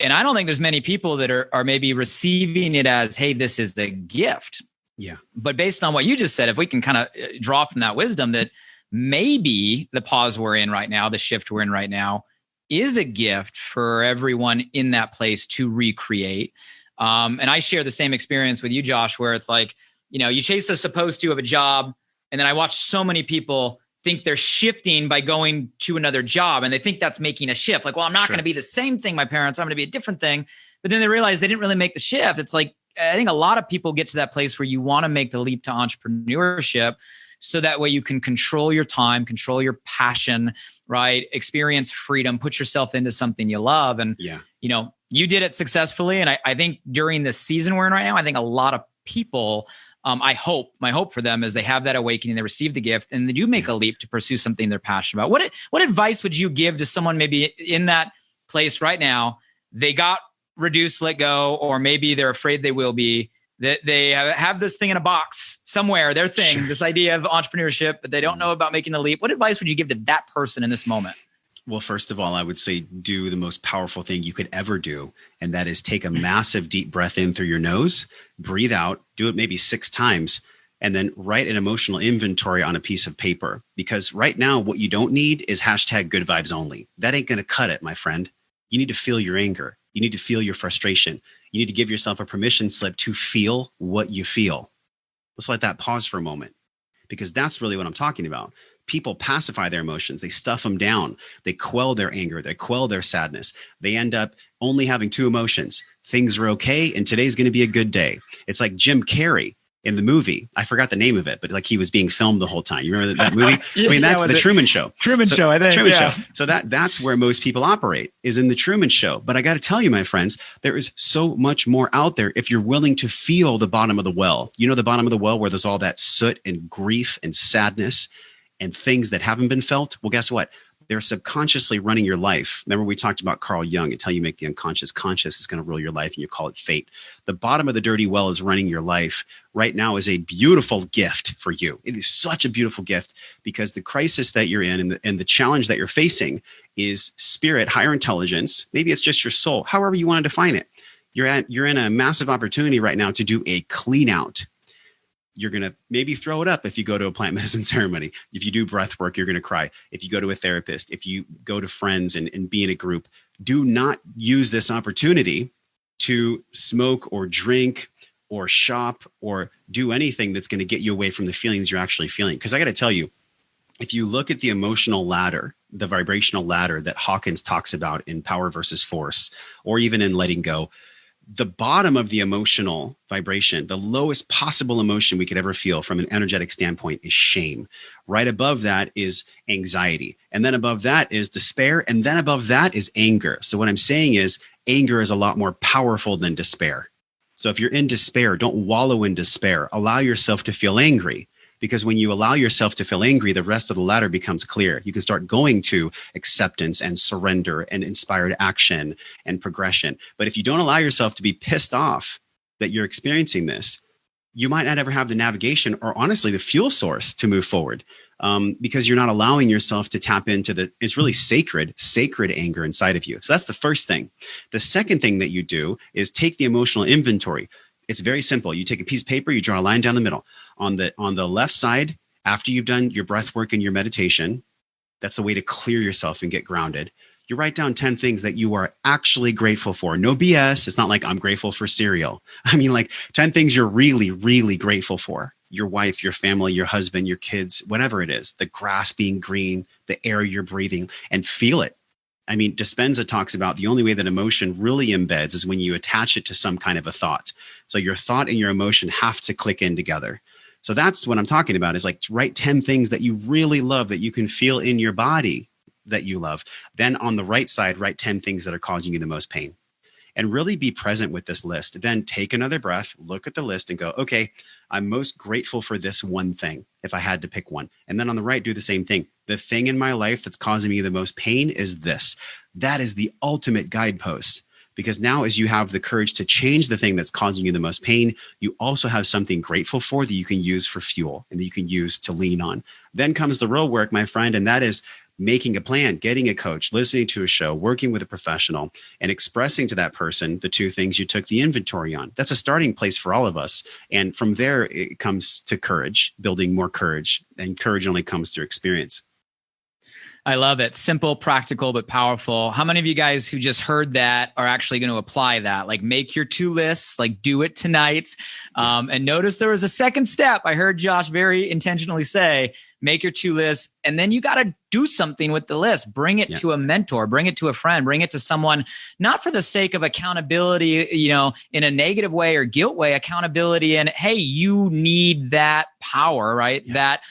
S1: And I don't think there's many people that are maybe receiving it as, hey, this is a gift.
S2: Yeah.
S1: But based on what you just said, if we can kind of draw from that wisdom that maybe the pause we're in right now, the shift we're in right now, is a gift for everyone in that place to recreate. And I share the same experience with you, Josh, where it's like, you chase the supposed to of a job. And then I watch so many people think they're shifting by going to another job. And they think that's making a shift. Like, well, I'm not going to be the same thing, my parents, I'm going to be a different thing. But then they realize they didn't really make the shift. It's like, I think a lot of people get to that place where you want to make the leap to entrepreneurship. So that way you can control your time, control your passion, right? Experience freedom, put yourself into something you love. And, you did it successfully. And I think during this season we're in right now, I think a lot of people, my hope for them is they have that awakening, they receive the gift, and they do make a leap to pursue something they're passionate about. What advice would you give to someone maybe in that place right now? They got reduced, let go, or maybe they're afraid they will be, that they have this thing in a box somewhere, their thing, this idea of entrepreneurship, but they don't know about making the leap. What advice would you give to that person in this moment?
S2: Well, first of all, I would say do the most powerful thing you could ever do. And that is take a massive deep breath in through your nose, breathe out, do it maybe 6 times, and then write an emotional inventory on a piece of paper. Because right now, what you don't need is hashtag good vibes only. That ain't going to cut it, my friend. You need to feel your anger. You need to feel your frustration. You need to give yourself a permission slip to feel what you feel. Let's let that pause for a moment, because that's really what I'm talking about. People pacify their emotions. They stuff them down. They quell their anger. They quell their sadness. They end up only having 2 emotions. Things are okay, and today's going to be a good day. It's like Jim Carrey in the movie. I forgot the name of it, but like he was being filmed the whole time. You remember that movie? That's the Truman Show.
S1: Truman Show, I think.
S2: Truman Show. So that's where most people operate, is in the Truman Show. But I got to tell you, my friends, there is so much more out there if you're willing to feel the bottom of the well. You know, the bottom of the well where there's all that soot and grief and sadness and things that haven't been felt. Well, guess what? They're subconsciously running your life. Remember, we talked about Carl Jung. Until you make the unconscious conscious, is going to rule your life, and you call it fate. The bottom of the dirty well is running your life right now is a beautiful gift for you. It is such a beautiful gift because the crisis that you're in and the challenge that you're facing is spirit, higher intelligence. Maybe it's just your soul, however you want to define it. You're in a massive opportunity right now to do a clean out. You're going to maybe throw it up if you go to a plant medicine ceremony. If you do breath work, you're going to cry. If you go to a therapist, if you go to friends and be in a group, do not use this opportunity to smoke or drink or shop or do anything that's going to get you away from the feelings you're actually feeling. Because I got to tell you, if you look at the emotional ladder, the vibrational ladder that Hawkins talks about in Power versus Force, or even in Letting Go, the bottom of the emotional vibration, the lowest possible emotion we could ever feel from an energetic standpoint, is shame. Right above that is anxiety. And then above that is despair. And then above that is anger. So what I'm saying is anger is a lot more powerful than despair. So if you're in despair, don't wallow in despair. Allow yourself to feel angry. Because when you allow yourself to feel angry, the rest of the ladder becomes clear. You can start going to acceptance and surrender and inspired action and progression. But if you don't allow yourself to be pissed off that you're experiencing this, you might not ever have the navigation or honestly the fuel source to move forward, because you're not allowing yourself to tap into it's really sacred anger inside of you. So that's the first thing. The second thing that you do is take the emotional inventory. It's very simple. You take a piece of paper, you draw a line down the middle. On the left side, after you've done your breath work and your meditation, that's the way to clear yourself and get grounded. You write down 10 things that you are actually grateful for. No BS. It's not like I'm grateful for cereal. I mean, like 10 things you're really, really grateful for. Your wife, your family, your husband, your kids, whatever it is, the grass being green, the air you're breathing, and feel it. I mean, Dispenza talks about the only way that emotion really embeds is when you attach it to some kind of a thought. So your thought and your emotion have to click in together. So that's what I'm talking about, is like write 10 things that you really love that you can feel in your body that you love. Then on the right side, write 10 things that are causing you the most pain. And really be present with this list. Then take another breath, look at the list and go, okay, I'm most grateful for this one thing, if I had to pick one. And then on the right, do the same thing. The thing in my life that's causing me the most pain is this. That is the ultimate guidepost. Because now as you have the courage to change the thing that's causing you the most pain, you also have something grateful for that you can use for fuel and that you can use to lean on. Then comes the real work, my friend, and that is making a plan, getting a coach, listening to a show, working with a professional, and expressing to that person the 2 things you took the inventory on. That's a starting place for all of us. And from there, it comes to courage, building more courage. And courage only comes through experience.
S1: I love it. Simple, practical, but powerful. How many of you guys who just heard that are actually going to apply that? Like make your 2 lists, like do it tonight. And notice there was a second step. I heard Josh very intentionally say, make your 2 lists. And then you got to do something with the list. Bring it to a mentor, bring it to a friend, bring it to someone, not for the sake of accountability, in a negative way or guilt way, accountability. And hey, you need that power, right? Yeah. That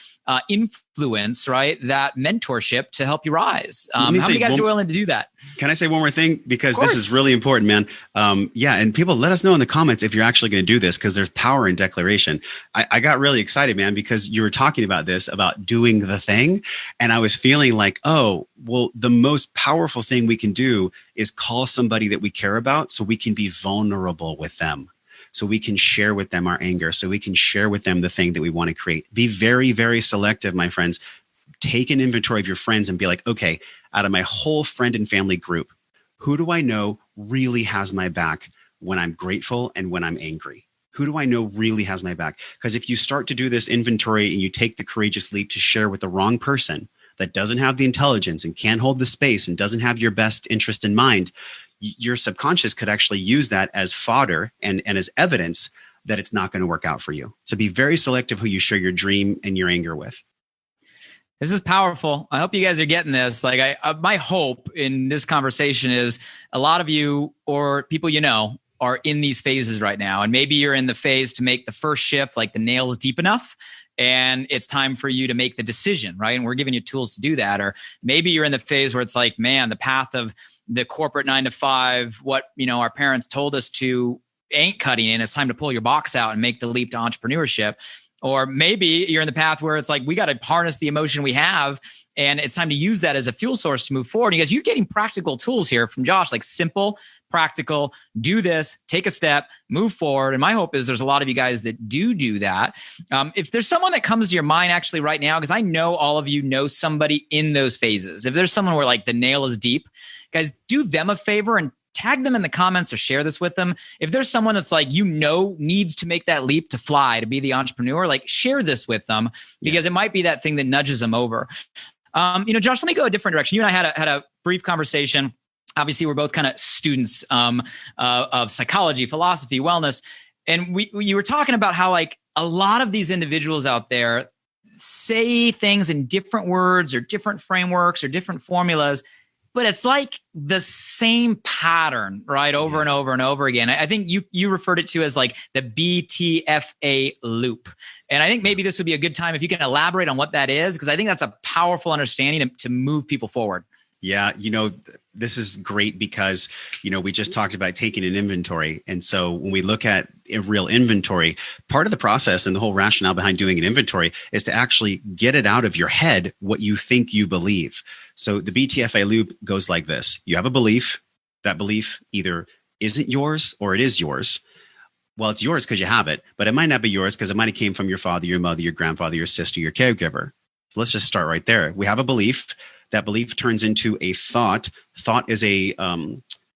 S1: influence, right? That mentorship to help you rise. How many guys are willing to do that?
S2: Can I say one more thing? Because this is really important, man. And people, let us know in the comments if you're actually going to do this, because there's power in declaration. I got really excited, man, because you were talking about this, about doing the thing. And I was feeling like, oh, well, the most powerful thing we can do is call somebody that we care about so we can be vulnerable with them. So we can share with them our anger, so we can share with them the thing that we want to create. Be very, very selective, my friends. Take an inventory of your friends and be like, okay, out of my whole friend and family group, who do I know really has my back when I'm grateful and when I'm angry? Who do I know really has my back? Because if you start to do this inventory and you take the courageous leap to share with the wrong person that doesn't have the intelligence and can't hold the space and doesn't have your best interest in mind, your subconscious could actually use that as fodder and as evidence that it's not going to work out for you. So be very selective who you share your dream and your anger with.
S1: This is powerful. I hope you guys are getting this. Like my hope in this conversation is a lot of you or people are in these phases right now. And maybe you're in the phase to make the first shift, like the nails deep enough. And it's time for you to make the decision, right? And we're giving you tools to do that. Or maybe you're in the phase where it's like, man, the path of the corporate 9 to 5, what, our parents told us to ain't cutting it. It's time to pull your box out and make the leap to entrepreneurship. Or maybe you're in the path where it's like, we got to harness the emotion we have and it's time to use that as a fuel source to move forward. Because you're getting practical tools here from Josh, like simple, practical, do this, take a step, move forward. And my hope is there's a lot of you guys that do that. If there's someone that comes to your mind actually right now, because I know all of you know somebody in those phases. If there's someone where like the nail is deep, guys, do them a favor and tag them in the comments or share this with them. If there's someone that's like, needs to make that leap to fly, to be the entrepreneur, like share this with them because it might be that thing that nudges them over. Josh, let me go a different direction. You and I had a brief conversation. Obviously, we're both kind of students of psychology, philosophy, wellness. And you were talking about how like a lot of these individuals out there say things in different words or different frameworks or different formulas, but it's like the same pattern, right? Over and over and over again. I think you referred it to as like the BTFA loop. And I think maybe this would be a good time if you can elaborate on what that is, because I think that's a powerful understanding to move people forward.
S2: Yeah, this is great because, we just talked about taking an inventory. And so when we look at a real inventory, part of the process and the whole rationale behind doing an inventory is to actually get it out of your head what you think you believe. So the BTFA loop goes like this. You have a belief. That belief either isn't yours or it is yours. Well, it's yours because you have it, but it might not be yours because it might have came from your father, your mother, your grandfather, your sister, your caregiver. So let's just start right there. We have a belief. That belief turns into a thought. Thought is a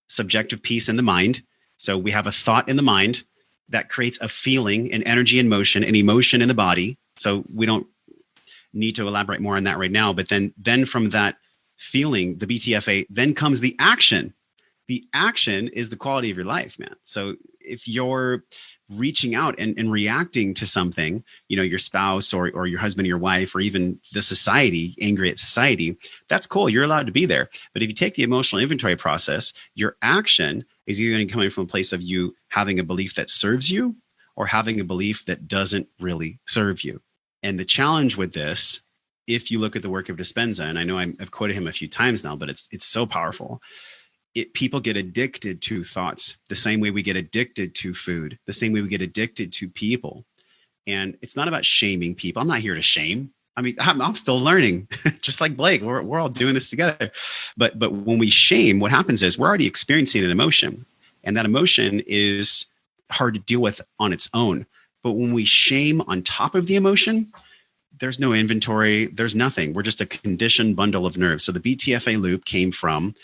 S2: subjective piece in the mind. So we have a thought in the mind that creates a feeling, an energy in motion, an emotion in the body. So we don't need to elaborate more on that right now. But then from that feeling the BTFA, then comes the action. The action is the quality of your life, man. So if you're reaching out and reacting to something, your spouse or your husband or your wife, or even the society, angry at society, that's cool. You're allowed to be there. But if you take the emotional inventory process, your action is either going to come from a place of you having a belief that serves you or having a belief that doesn't really serve you. And the challenge with this, if you look at the work of Dispenza, and I know I've quoted him a few times now, but it's so powerful. People get addicted to thoughts the same way we get addicted to food, the same way we get addicted to people. And it's not about shaming people. I'm not here to shame. I mean, I'm still learning, just like Blake. We're all doing this together. But when we shame, what happens is we're already experiencing an emotion, and that emotion is hard to deal with on its own. But when we shame on top of the emotion, there's no inventory. There's nothing. We're just a conditioned bundle of nerves. So the BTFA loop came from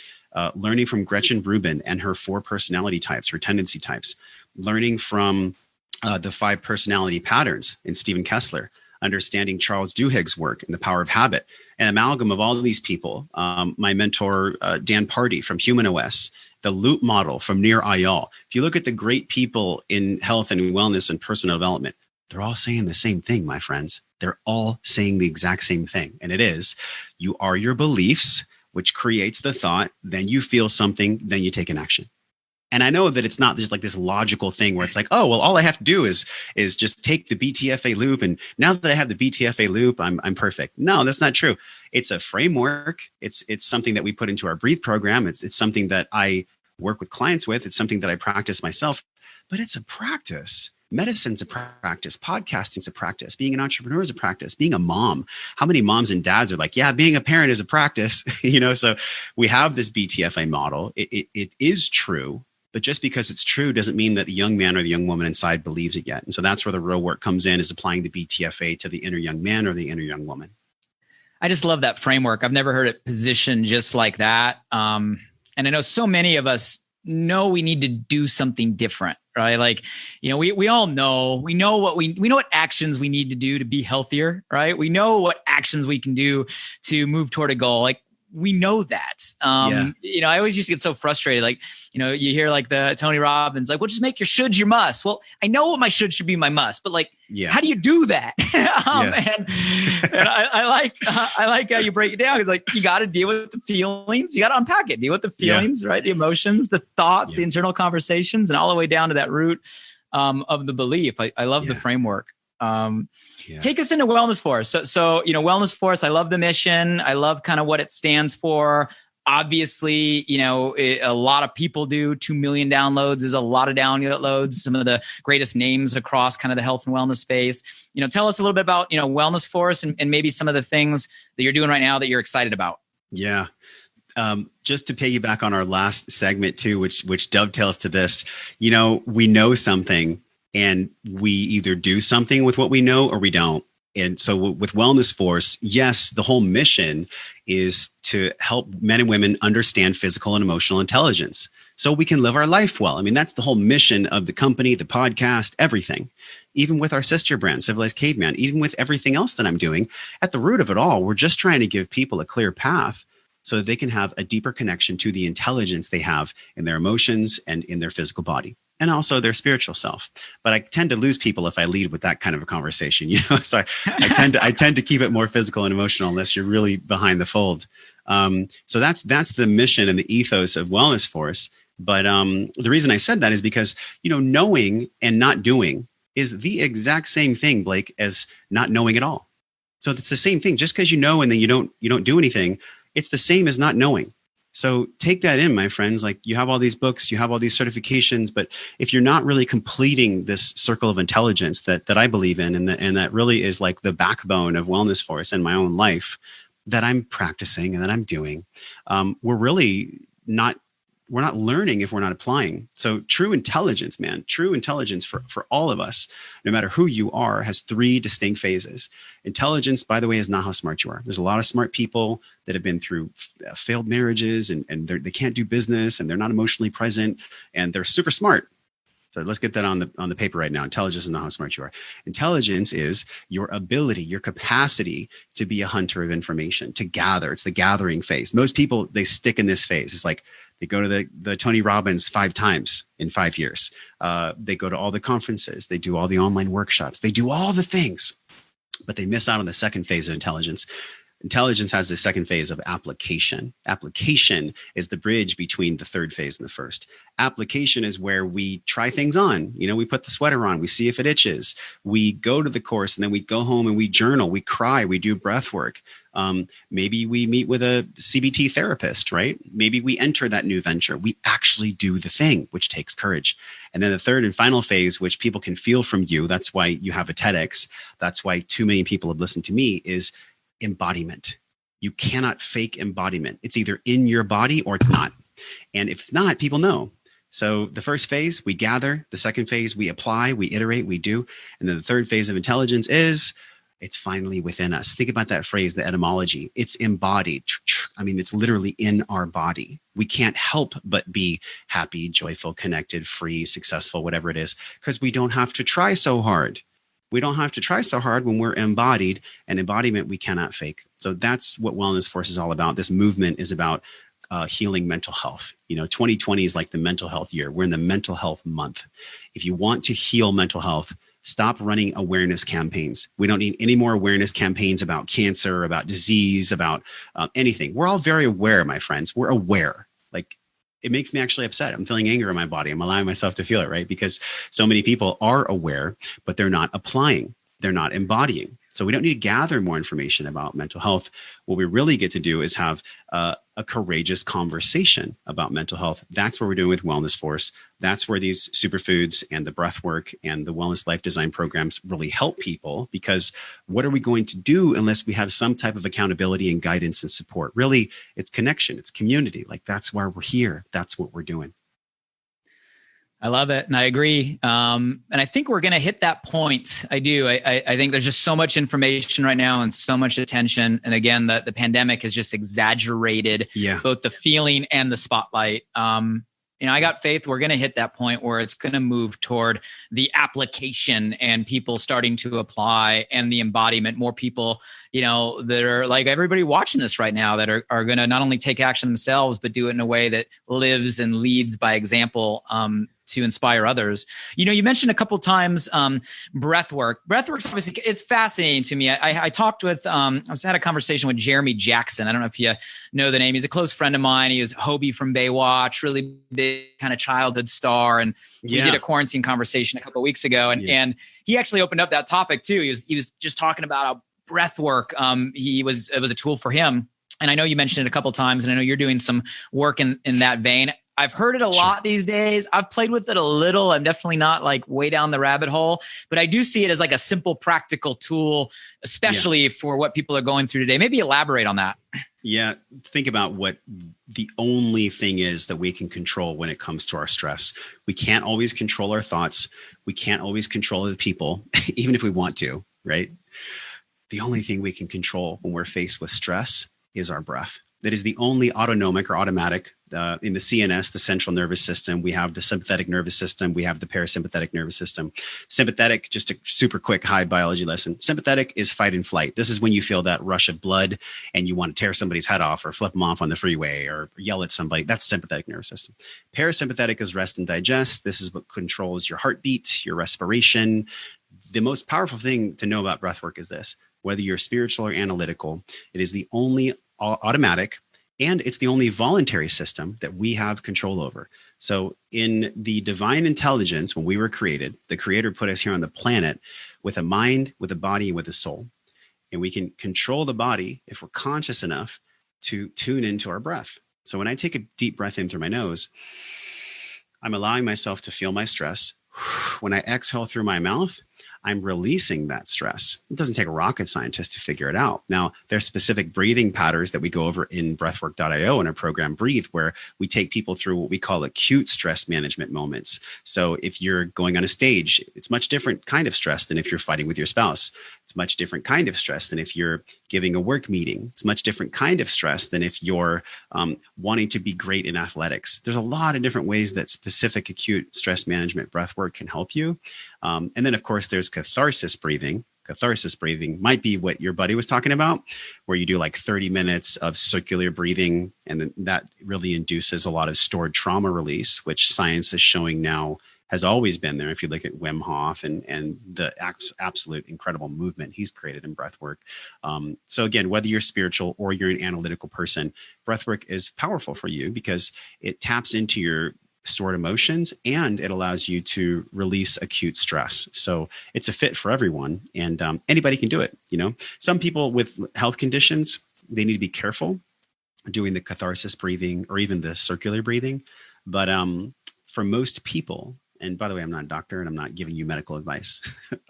S2: learning from Gretchen Rubin and her 4 personality types, her tendency types, learning from the 5 personality patterns in Stephen Kessler, understanding Charles Duhigg's work and the power of habit, an amalgam of all of these people. My mentor, Dan Party from Human OS, the loop model from Nir Ayal. If you look at the great people in health and wellness and personal development, they're all saying the same thing, my friends. They're all saying the exact same thing. And it is, you are your beliefs, which creates the thought, then you feel something, then you take an action. And I know that it's not just like this logical thing where it's like, oh, well, all I have to do is just take the BTFA loop. And now that I have the BTFA loop, I'm perfect. No, that's not true. It's a framework. It's something that we put into our Breathe program. It's something that I work with clients with. It's something that I practice myself, but it's a practice. Medicine's a practice. Podcasting's a practice. Being an entrepreneur is a practice. Being a mom. How many moms and dads are like, yeah, being a parent is a practice, So we have this BTFA model. It is true, but just because it's true doesn't mean that the young man or the young woman inside believes it yet. And so that's where the real work comes in, is applying the BTFA to the inner young man or the inner young woman.
S1: I just love that framework. I've never heard it positioned just like that. And I know so many of us know we need to do something different, right? Like, we all know, we know what actions we need to do to be healthier, right? We know what actions we can do to move toward a goal. Like, we know that. I always used to get so frustrated. Like, you hear like the Tony Robbins, like, well, just make your shoulds your must. Well, I know what my should be my must, but like, how do you do that? And I like how you break it down. Because like, you got to deal with the feelings. You got to unpack it, deal with the feelings, right? The emotions, the thoughts, the internal conversations, and all the way down to that root of the belief. I love the framework. Take us into Wellness Force. So, Wellness Force, I love the mission. I love kind of what it stands for. Obviously, a lot of people do. 2 million downloads is a lot of downloads. Some of the greatest names across kind of the health and wellness space. Tell us a little bit about, Wellness Force and maybe some of the things that you're doing right now that you're excited about.
S2: Yeah. Just to piggyback on our last segment too, which dovetails to this, we know something, and we either do something with what we know or we don't. And so with Wellness Force, yes, the whole mission is to help men and women understand physical and emotional intelligence so we can live our life well. I mean, that's the whole mission of the company, the podcast, everything. Even with our sister brand, Civilized Caveman, even with everything else that I'm doing, at the root of it all, we're just trying to give people a clear path so that they can have a deeper connection to the intelligence they have in their emotions and in their physical body, and also their spiritual self. But I tend to lose people if I lead with that kind of a conversation, So I tend to keep it more physical and emotional unless you're really behind the fold. So that's the mission and the ethos of Wellness Force. But the reason I said that is because, knowing and not doing is the exact same thing, Blake, as not knowing at all. So it's the same thing. Just because you know and then you don't do anything, it's the same as not knowing. So take that in, my friends. Like, you have all these books, you have all these certifications, but if you're not really completing this circle of intelligence that I believe in, and that really is like the backbone of Wellness Force and my own life that I'm practicing and that I'm doing, we're not learning if we're not applying. So true intelligence, man, true intelligence for all of us, no matter who you are, has 3 distinct phases. Intelligence, by the way, is not how smart you are. There's a lot of smart people that have been through failed marriages and they can't do business and they're not emotionally present and they're super smart. So let's get that on the paper right now. Intelligence is not how smart you are. Intelligence is your ability, your capacity to be a hunter of information, to gather. It's the gathering phase. Most people, they stick in this phase. It's like they go to the Tony Robbins 5 times in 5 years. They go to all the conferences. They do all the online workshops. They do all the things, but they miss out on the second phase of intelligence. Intelligence has the second phase of application. Application is the bridge between the third phase and the first. Application is where we try things on. We put the sweater on, we see if it itches. We go to the course and then we go home and we journal, we cry, we do breath work. Maybe we meet with a CBT therapist, right? Maybe we enter that new venture. We actually do the thing, which takes courage. And then the third and final phase, which people can feel from you, that's why you have a TEDx, that's why too many people have listened to me, is embodiment. You cannot fake embodiment. It's either in your body or it's not. And if it's not, people know. So the first phase, we gather. The second phase, we apply, we iterate, we do. And then the third phase of intelligence is it's finally within us. Think about that phrase, the etymology. It's embodied. I mean, it's literally in our body. We can't help but be happy, joyful, connected, free, successful, whatever it is, because we don't have to try so hard. We don't have to try so hard when we're embodied, and embodiment we cannot fake. So that's what Wellness Force is all about. This movement is about healing mental health. 2020 is like the mental health year. We're in the mental health month. If you want to heal mental health, stop running awareness campaigns. We don't need any more awareness campaigns about cancer, about disease, about anything. We're all very aware, my friends. We're aware. Like, it makes me actually upset. I'm feeling anger in my body. I'm allowing myself to feel it, right? Because so many people are aware, but they're not applying. They're not embodying. So we don't need to gather more information about mental health. What we really get to do is have a courageous conversation about mental health. That's what we're doing with Wellness Force. That's where these superfoods and the breath work and the wellness life design programs really help people, because what are we going to do unless we have some type of accountability and guidance and support? Really, it's connection, it's community. Like, that's why we're here. That's what we're doing.
S1: I love it. And I agree. And I think we're going to hit that point. I do. I think there's just so much information right now and so much attention. And again, the pandemic has just exaggerated both the feeling and the spotlight. I got faith. We're going to hit that point where it's going to move toward the application and people starting to apply, and the embodiment. More people, that are like everybody watching this right now that are going to not only take action themselves, but do it in a way that lives and leads by example, to inspire others. You mentioned a couple of times breath work. Breath work, obviously, it's fascinating to me. I talked with, I had a conversation with Jeremy Jackson. I don't know if you know the name. He's a close friend of mine. He was Hobie from Baywatch, really big kind of childhood star. And we did a quarantine conversation a couple of weeks ago. And he actually opened up that topic too. He was just talking about how breath work, it was a tool for him. And I know you mentioned it a couple of times, and I know you're doing some work in that vein. I've heard it a lot these days. I've played with it a little. I'm definitely not like way down the rabbit hole, but I do see it as like a simple, practical tool, especially for what people are going through today. Maybe elaborate on that.
S2: Yeah. Think about what the only thing is that we can control when it comes to our stress. We can't always control our thoughts. We can't always control other people, even if we want to, right? The only thing we can control when we're faced with stress is our breath. That is the only autonomic or automatic in the CNS, the central nervous system. We have the sympathetic nervous system. We have the parasympathetic nervous system. Sympathetic, just a super quick high biology lesson. Sympathetic is fight and flight. This is when you feel that rush of blood and you want to tear somebody's head off or flip them off on the freeway or yell at somebody. That's sympathetic nervous system. Parasympathetic is rest and digest. This is what controls your heartbeat, your respiration. The most powerful thing to know about breathwork is this: whether you're spiritual or analytical, it is the only automatic, and it's the only voluntary system that we have control over. So in the divine intelligence, when we were created, the creator put us here on the planet with a mind, with a body, with a soul. And we can control the body if we're conscious enough to tune into our breath. So when I take a deep breath in through my nose, I'm allowing myself to feel my stress. When I exhale through my mouth, I'm releasing that stress. It doesn't take a rocket scientist to figure it out. Now, there's specific breathing patterns that we go over in breathwork.io in our program Breathe, where we take people through what we call acute stress management moments. So if you're going on a stage, it's much different kind of stress than if you're fighting with your spouse. It's much different kind of stress than if you're giving a work meeting. It's much different kind of stress than if you're wanting to be great in athletics. There's a lot of different ways that specific acute stress management breath work can help you. And then, of course, there's catharsis breathing. Catharsis breathing might be what your buddy was talking about, where you do like 30 minutes of circular breathing. And then that really induces a lot of stored trauma release, which science is showing now has always been there. If you look at Wim Hof and the absolute incredible movement he's created in breathwork. So again, whether you're spiritual or you're an analytical person, breathwork is powerful for you because it taps into your stored emotions and it allows you to release acute stress. So it's a fit for everyone, and anybody can do it. You know, some people with health conditions, they need to be careful doing the catharsis breathing or even the circular breathing. But for most people, and by the way, I'm not a doctor and I'm not giving you medical advice.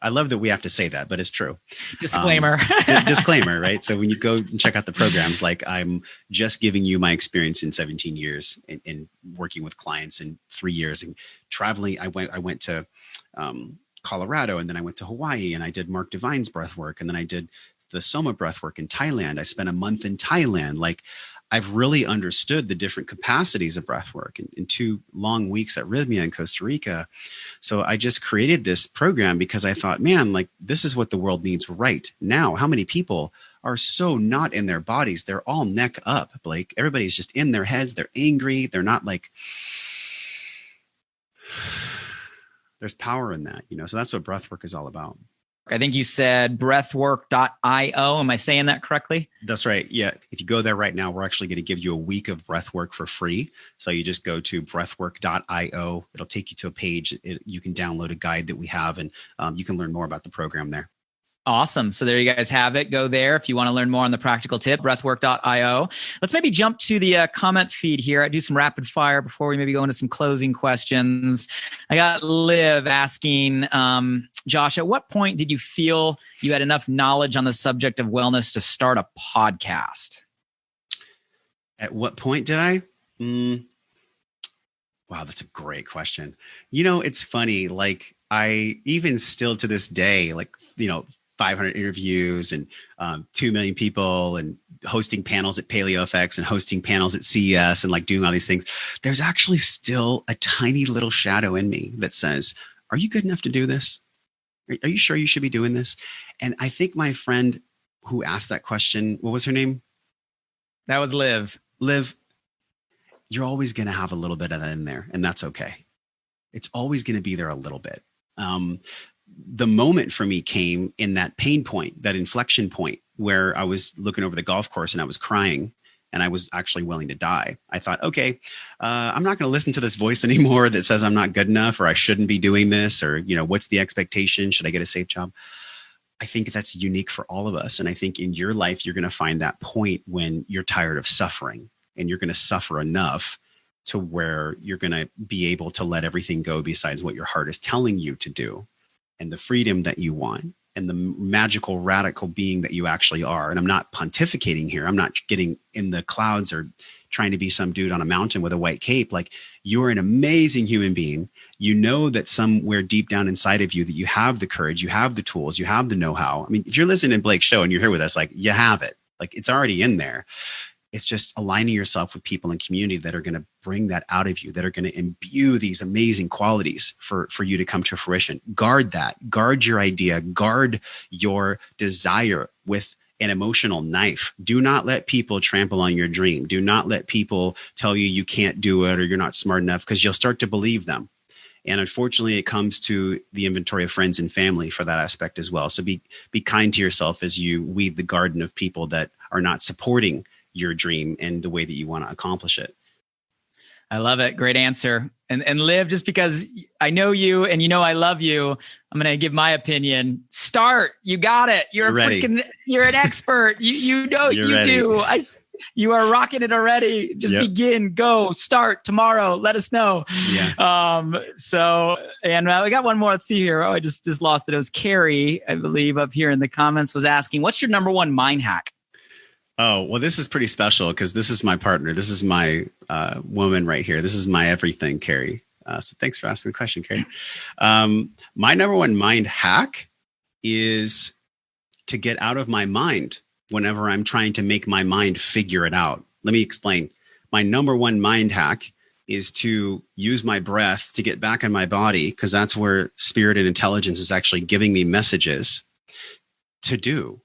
S2: I love that we have to say that, but it's true.
S1: Disclaimer.
S2: Disclaimer, right? So when you go and check out the programs, like I'm just giving you my experience in 17 years in working with clients in 3 years and traveling. I went to Colorado, and then I went to Hawaii, and I did Mark Devine's breath work, and then I did the Soma breath work in Thailand. I spent a month in Thailand. Like, I've really understood the different capacities of breath work in 2 long weeks at Rhythmia in Costa Rica. So I just created this program because I thought, man, like this is what the world needs right now. How many people are so not in their bodies? They're all neck up, Blake. Everybody's just in their heads. They're angry. They're not like, there's power in that, you know? So that's what breath work is all about.
S1: I think you said breathwork.io. Am I saying that correctly?
S2: That's right. Yeah. If you go there right now, we're actually going to give you a week of breathwork for free. So you just go to breathwork.io. It'll take you to a page. You can download a guide that we have, and you can learn more about the program there.
S1: Awesome. So there you guys have it. Go there if you want to learn more on the practical tip, breathwork.io. Let's maybe jump to the comment feed here. I do some rapid fire before we maybe go into some closing questions. I got Liv asking, Josh, at what point did you feel you had enough knowledge on the subject of wellness to start a podcast?
S2: At what point did I? Wow, that's a great question. You know, it's funny. Like I even still to this day, like, you know, 500 interviews and 2 million people and hosting panels at PaleoFX and hosting panels at CES and like doing all these things. There's actually still a tiny little shadow in me that says, are you good enough to do this? Are you sure you should be doing this? And I think my friend who asked that question, what was her name? That was Liv. Liv, you're always going to have a little bit of that in there, and that's okay. It's always going to be there a little bit. The moment for me came in that pain point, that inflection point where I was looking over the golf course and I was crying and I was actually willing to die. I thought, okay, I'm not going to listen to this voice anymore that says I'm not good enough or I shouldn't be doing this, or, you know, what's the expectation? Should I get a safe job? I think that's unique for all of us. And I think in your life, you're going to find that point when you're tired of suffering, and you're going to suffer enough to where you're going to be able to let everything go besides what your heart is telling you to do, and the freedom that you want, and the magical, radical being that you actually are. And I'm not pontificating here. I'm not getting in the clouds or trying to be some dude on a mountain with a white cape. Like, you're an amazing human being. You know that somewhere deep down inside of you that you have the courage, you have the tools, you have the know-how. I mean, if you're listening to Blake's show and you're here with us, like, you have it. Like, it's already in there. It's just aligning yourself with people in community that are going to bring that out of you, that are going to imbue these amazing qualities for you to come to fruition. Guard that. Guard your idea. Guard your desire with an emotional knife. Do not let people trample on your dream. Do not let people tell you you can't do it or you're not smart enough, because you'll start to believe them. And unfortunately, it comes to the inventory of friends and family for that aspect as well. So be kind to yourself as you weed the garden of people that are not supporting your dream and the way that you want to accomplish it.
S1: I love it. Great answer. And Liv, just because I know you and you know I love you, I'm going to give my opinion. Start. You got it. You're an expert. You know you ready. Do. You are rocking it already. Just begin, go, start tomorrow. Let us know. Yeah. And we got one more. Let's see here. Oh, I just lost it. It was Carrie, I believe, up here in the comments was asking, what's your number one mind hack?
S2: Oh, well, this is pretty special because this is my partner. This is my woman right here. This is my everything, Carrie. So thanks for asking the question, Carrie. My number one mind hack is to get out of my mind whenever I'm trying to make my mind figure it out. Let me explain. My number one mind hack is to use my breath to get back in my body, because that's where spirit and intelligence is actually giving me messages to do.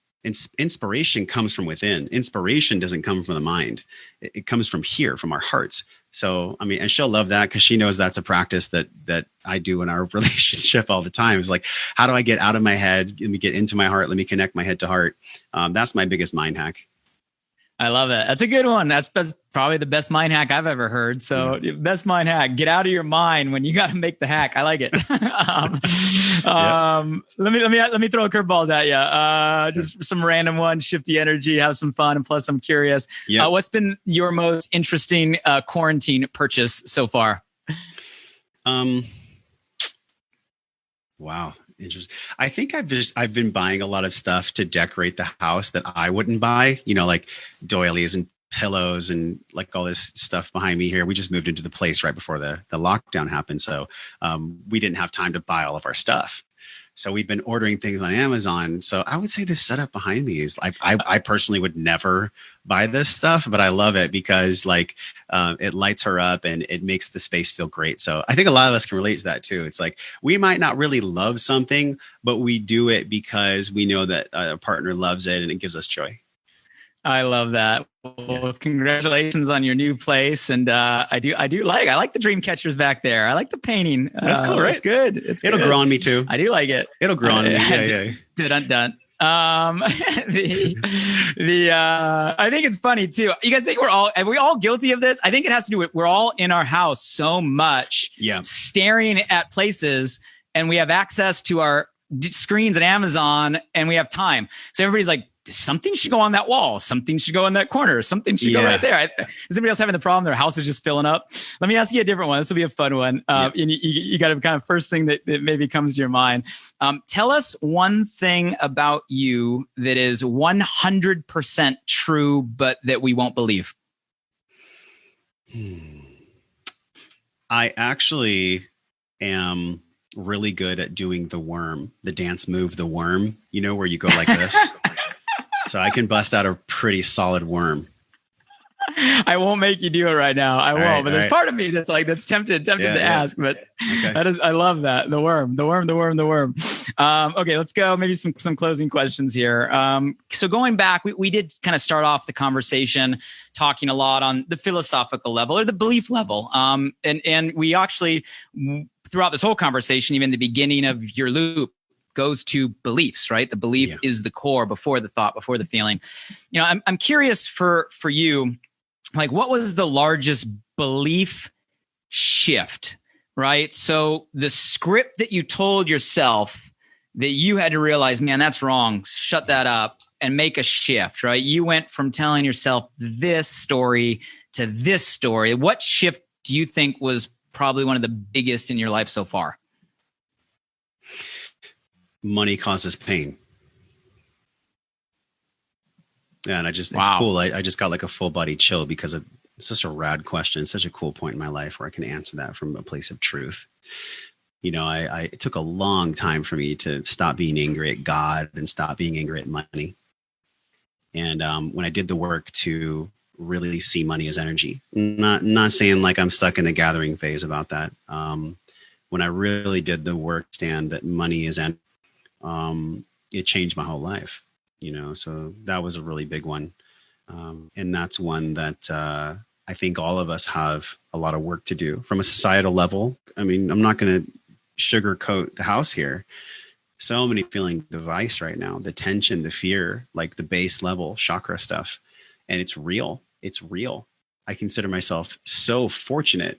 S2: Inspiration comes from within. Inspiration doesn't come from the mind. It comes from here, from our hearts. So, I mean, and she'll love that because she knows that's a practice that I do in our relationship all the time. It's like, how do I get out of my head? Let me get into my heart. Let me connect my head to heart. That's my biggest mind hack.
S1: I love it. That's a good one. That's probably the best mind hack I've ever heard. So best mind hack, get out of your mind when you got to make the hack. I like it. Let me throw curveballs at you. Just some random one, shift the energy, have some fun. And plus I'm curious, what's been your most interesting quarantine purchase so far?
S2: Wow. Interesting. I think I've been buying a lot of stuff to decorate the house that I wouldn't buy, like doilies and pillows and like all this stuff behind me here. We just moved into the place right before the lockdown happened. So we didn't have time to buy all of our stuff. So we've been ordering things on Amazon. So I would say this setup behind me is like, I personally would never buy this stuff, but I love it because it lights her up and it makes the space feel great. So I think a lot of us can relate to that too. It's like, we might not really love something, but we do it because we know that a partner loves it and it gives us joy.
S1: I love that. Well, congratulations on your new place. And I like the dream catchers back there. I like the painting.
S2: That's cool, right?
S1: It's good.
S2: It'll grow on me too.
S1: I do like it.
S2: It'll grow on me. Yeah.
S1: Dun. I think it's funny too. You guys think are we all guilty of this? I think it has to do with, we're all in our house so much, staring at places, and we have access to our screens at Amazon and we have time. So everybody's like, something should go on that wall. Something should go in that corner. Something should go right there. Is anybody else having the problem? Their house is just filling up. Let me ask you a different one. This will be a fun one. And you got a kind of first thing that maybe comes to your mind. Tell us one thing about you that is 100% true, but that we won't believe.
S2: I actually am really good at doing the worm, the dance move, the worm, where you go like this. So I can bust out a pretty solid worm.
S1: I won't make you do it right now. I won't. But there's part of me that's tempted to ask. But I love that. The worm. Okay, let's go. Maybe some closing questions here. So going back, we did kind of start off the conversation talking a lot on the philosophical level or the belief level. And we actually, throughout this whole conversation, even the beginning of your loop, goes to beliefs, right? The belief is the core before the thought, before the feeling. I'm curious for you, like, what was the largest belief shift, right? So the script that you told yourself that you had to realize, man, that's wrong. Shut that up and make a shift, right? You went from telling yourself this story to this story. What shift do you think was probably one of the biggest in your life so far?
S2: Money causes pain. Yeah, and it's cool. I just got like a full body chill because it's such a rad question. It's such a cool point in my life where I can answer that from a place of truth. It took a long time for me to stop being angry at God and stop being angry at money. And when I did the work to really see money as energy, not saying like I'm stuck in the gathering phase about that. When I really did the work, stand that money is energy, it changed my whole life, so that was a really big one. And that's one that I think all of us have a lot of work to do from a societal level. I mean, I'm not going to sugarcoat the house here. So many feeling device right now, the tension, the fear, like the base level chakra stuff. And it's real. I consider myself so fortunate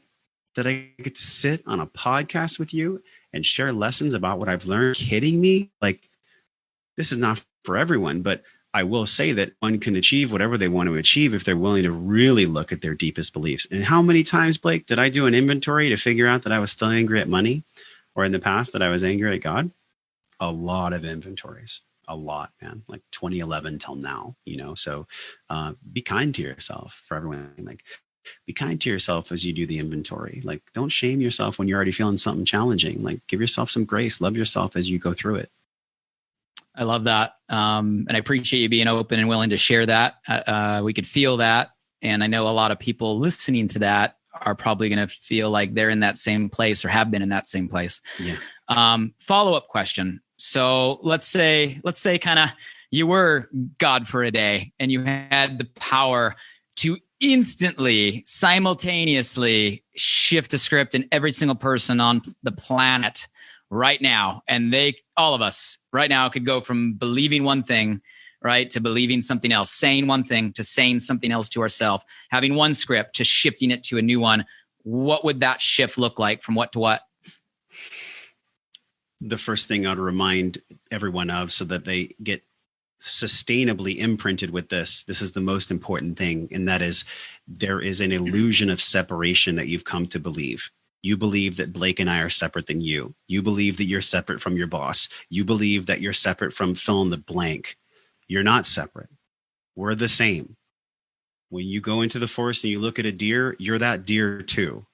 S2: that I get to sit on a podcast with you and share lessons about what I've learned. Kidding me? Like, this is not for everyone, but I will say that one can achieve whatever they want to achieve if they're willing to really look at their deepest beliefs. And how many times, Blake, did I do an inventory to figure out that I was still angry at money, or in the past that I was angry at God? A lot of inventories. A lot, man. Like 2011 till now, so be kind to yourself. For everyone, like, be kind to yourself as you do the inventory. Like, don't shame yourself when you're already feeling something challenging. Like, give yourself some grace, love yourself as you go through it.
S1: I love that. And I appreciate you being open and willing to share that. We could feel that. And I know a lot of people listening to that are probably going to feel like they're in that same place or have been in that same place.
S2: Yeah.
S1: Follow-up question. So let's say kind of you were God for a day and you had the power to instantly, simultaneously shift a script in every single person on the planet right now. And all of us right now could go from believing one thing, right, to believing something else, saying one thing to saying something else to ourselves, having one script to shifting it to a new one. What would that shift look like from what to what?
S2: The first thing I'd remind everyone of, so that they get sustainably imprinted with this is the most important thing. And that is, there is an illusion of separation that you've come to believe. You believe that Blake and I are separate than you. You believe that you're separate from your boss. You believe that you're separate from fill in the blank. You're not separate. We're the same. When you go into the forest and you look at a deer, you're that deer too.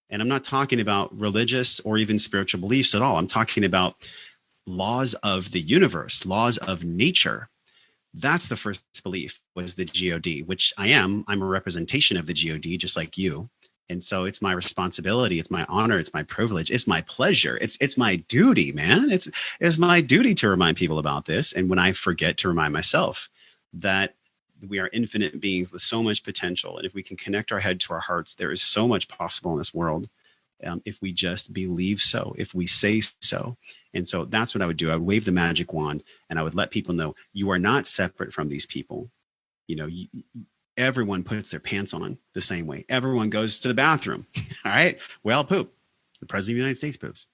S2: And I'm not talking about religious or even spiritual beliefs at all. I'm talking about laws of the universe, laws of nature. That's the first belief, was the God, which I am. I'm a representation of the God, just like you. And so it's my responsibility. It's my honor. It's my privilege. It's my pleasure. It's my duty, man. It's my duty to remind people about this. And when I forget, to remind myself that we are infinite beings with so much potential. And if we can connect our head to our hearts, there is so much possible in this world. If we just believe so, if we say so. And so that's what I would do. I would wave the magic wand and I would let people know, you are not separate from these people. Everyone puts their pants on the same way. Everyone goes to the bathroom. All right. We all poop. The president of the United States poops.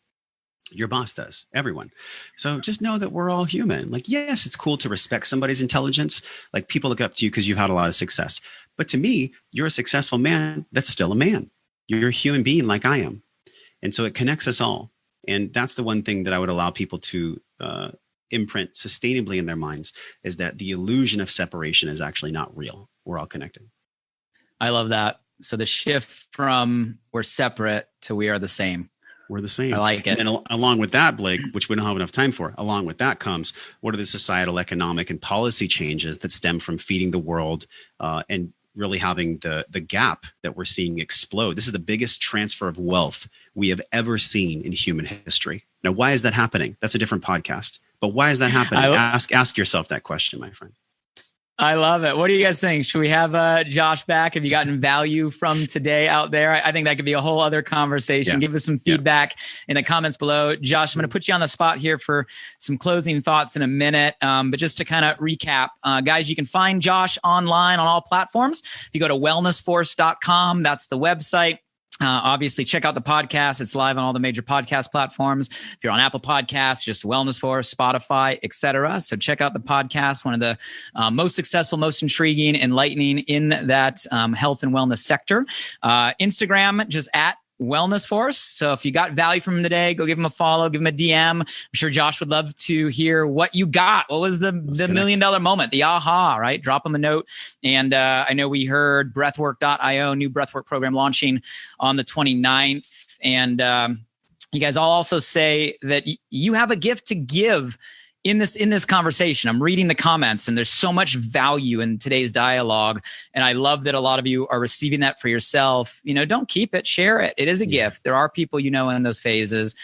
S2: Your boss does. Everyone. So just know that we're all human. Like, yes, it's cool to respect somebody's intelligence. Like, people look up to you because you've had a lot of success. But to me, you're a successful man. That's still a man. You're a human being like I am. And so it connects us all. And that's the one thing that I would allow people to imprint sustainably in their minds, is that the illusion of separation is actually not real. We're all connected.
S1: I love that. So the shift from we're separate to we are the same.
S2: We're the same.
S1: I like it.
S2: And along with that, Blake, which we don't have enough time for, along with that comes, what are the societal, economic, and policy changes that stem from feeding the world and really having the gap that we're seeing explode? This is the biggest transfer of wealth we have ever seen in human history. Now, why is that happening? That's a different podcast. But why is that happening? Ask yourself that question, my friend.
S1: I love it. What do you guys think? Should we have Josh back? Have you gotten value from today out there? I think that could be a whole other conversation. Yeah. Give us some feedback in the comments below. Josh, I'm going to put you on the spot here for some closing thoughts in a minute. But just to kind of recap, guys, you can find Josh online on all platforms. If you go to wellnessforce.com, that's the website. Obviously, check out the podcast. It's live on all the major podcast platforms. If you're on Apple Podcasts, just Wellness Force, Spotify, etc. So check out the podcast. One of the most successful, most intriguing, enlightening in that health and wellness sector. Instagram, just at Wellness Force. So if you got value from him today, go give him a follow, give him a DM. I'm sure Josh would love to hear what you got. What was the $1 million moment, the aha, right? Drop him a note. And I know we heard breathwork.io, new breathwork program launching on the 29th. And you guys all also say that you have a gift to give in this conversation. I'm reading the comments and there's so much value in today's dialogue. And I love that a lot of you are receiving that for yourself. Don't keep it, share it. It is a gift. There are people, in those phases.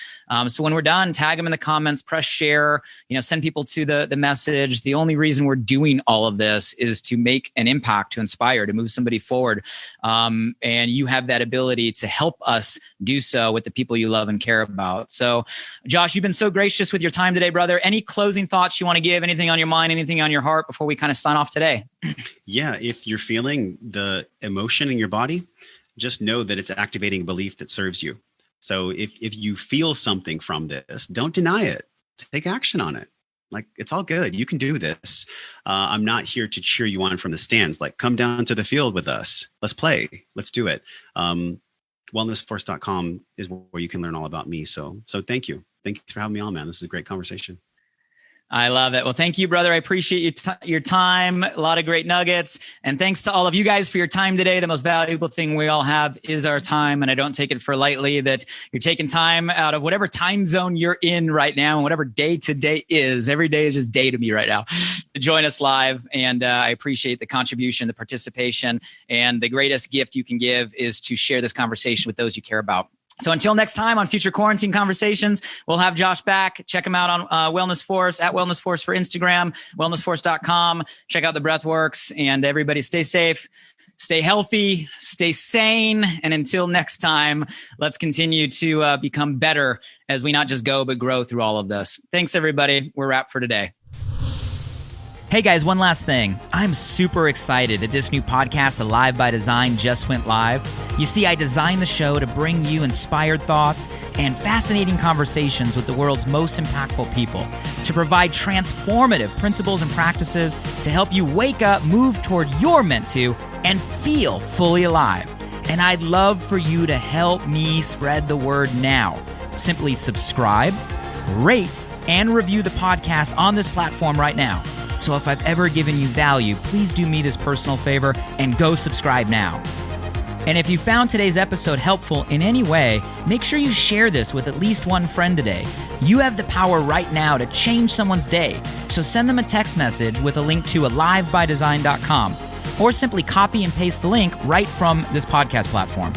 S1: So when we're done, tag them in the comments, press share, send people to the message. The only reason we're doing all of this is to make an impact, to inspire, to move somebody forward. And you have that ability to help us do so with the people you love and care about. So Josh, you've been so gracious with your time today, brother. Any closing closing thoughts you want to give? Anything on your mind, anything on your heart before we kind of sign off today?
S2: Yeah. If you're feeling the emotion in your body, just know that it's activating a belief that serves you. So if you feel something from this, don't deny it. Take action on it. Like, it's all good. You can do this. I'm not here to cheer you on from the stands. Like, come down to the field with us. Let's play. Let's do it. Wellnessforce.com is where you can learn all about me. So thank you. Thanks for having me on, man. This is a great conversation.
S1: I love it. Well, thank you, brother. I appreciate your time. A lot of great nuggets. And thanks to all of you guys for your time today. The most valuable thing we all have is our time. And I don't take it for lightly that you're taking time out of whatever time zone you're in right now and whatever day to day is. Every day is just day to me right now to join us live. And I appreciate the contribution, the participation. And the greatest gift you can give is to share this conversation with those you care about. So until next time on future quarantine conversations, we'll have Josh back. Check him out on Wellness Force, at Wellness Force for Instagram, wellnessforce.com. Check out the breathworks, and everybody stay safe, stay healthy, stay sane. And until next time, let's continue to become better as we not just go, but grow through all of this. Thanks, everybody. We're wrapped for today. Hey guys, one last thing. I'm super excited that this new podcast, Alive by Design, just went live. You see, I designed the show to bring you inspired thoughts and fascinating conversations with the world's most impactful people, to provide transformative principles and practices to help you wake up, move toward your meant to, and feel fully alive. And I'd love for you to help me spread the word now. Simply subscribe, rate, and review the podcast on this platform right now. So if I've ever given you value, please do me this personal favor and go subscribe now. And if you found today's episode helpful in any way, make sure you share this with at least one friend today. You have the power right now to change someone's day. So send them a text message with a link to alivebydesign.com, or simply copy and paste the link right from this podcast platform.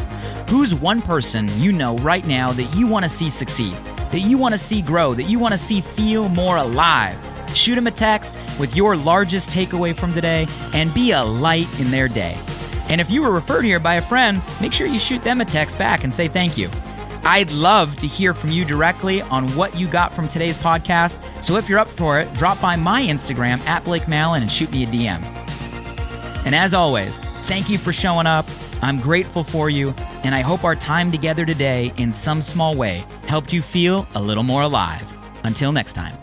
S1: Who's one person you know right now that you want to see succeed, that you want to see grow, that you want to see feel more alive? Shoot them a text with your largest takeaway from today and be a light in their day. And if you were referred here by a friend, make sure you shoot them a text back and say thank you. I'd love to hear from you directly on what you got from today's podcast. So if you're up for it, drop by my Instagram at Blake Mallon and shoot me a DM. And as always, thank you for showing up. I'm grateful for you, and I hope our time together today in some small way helped you feel a little more alive. Until next time.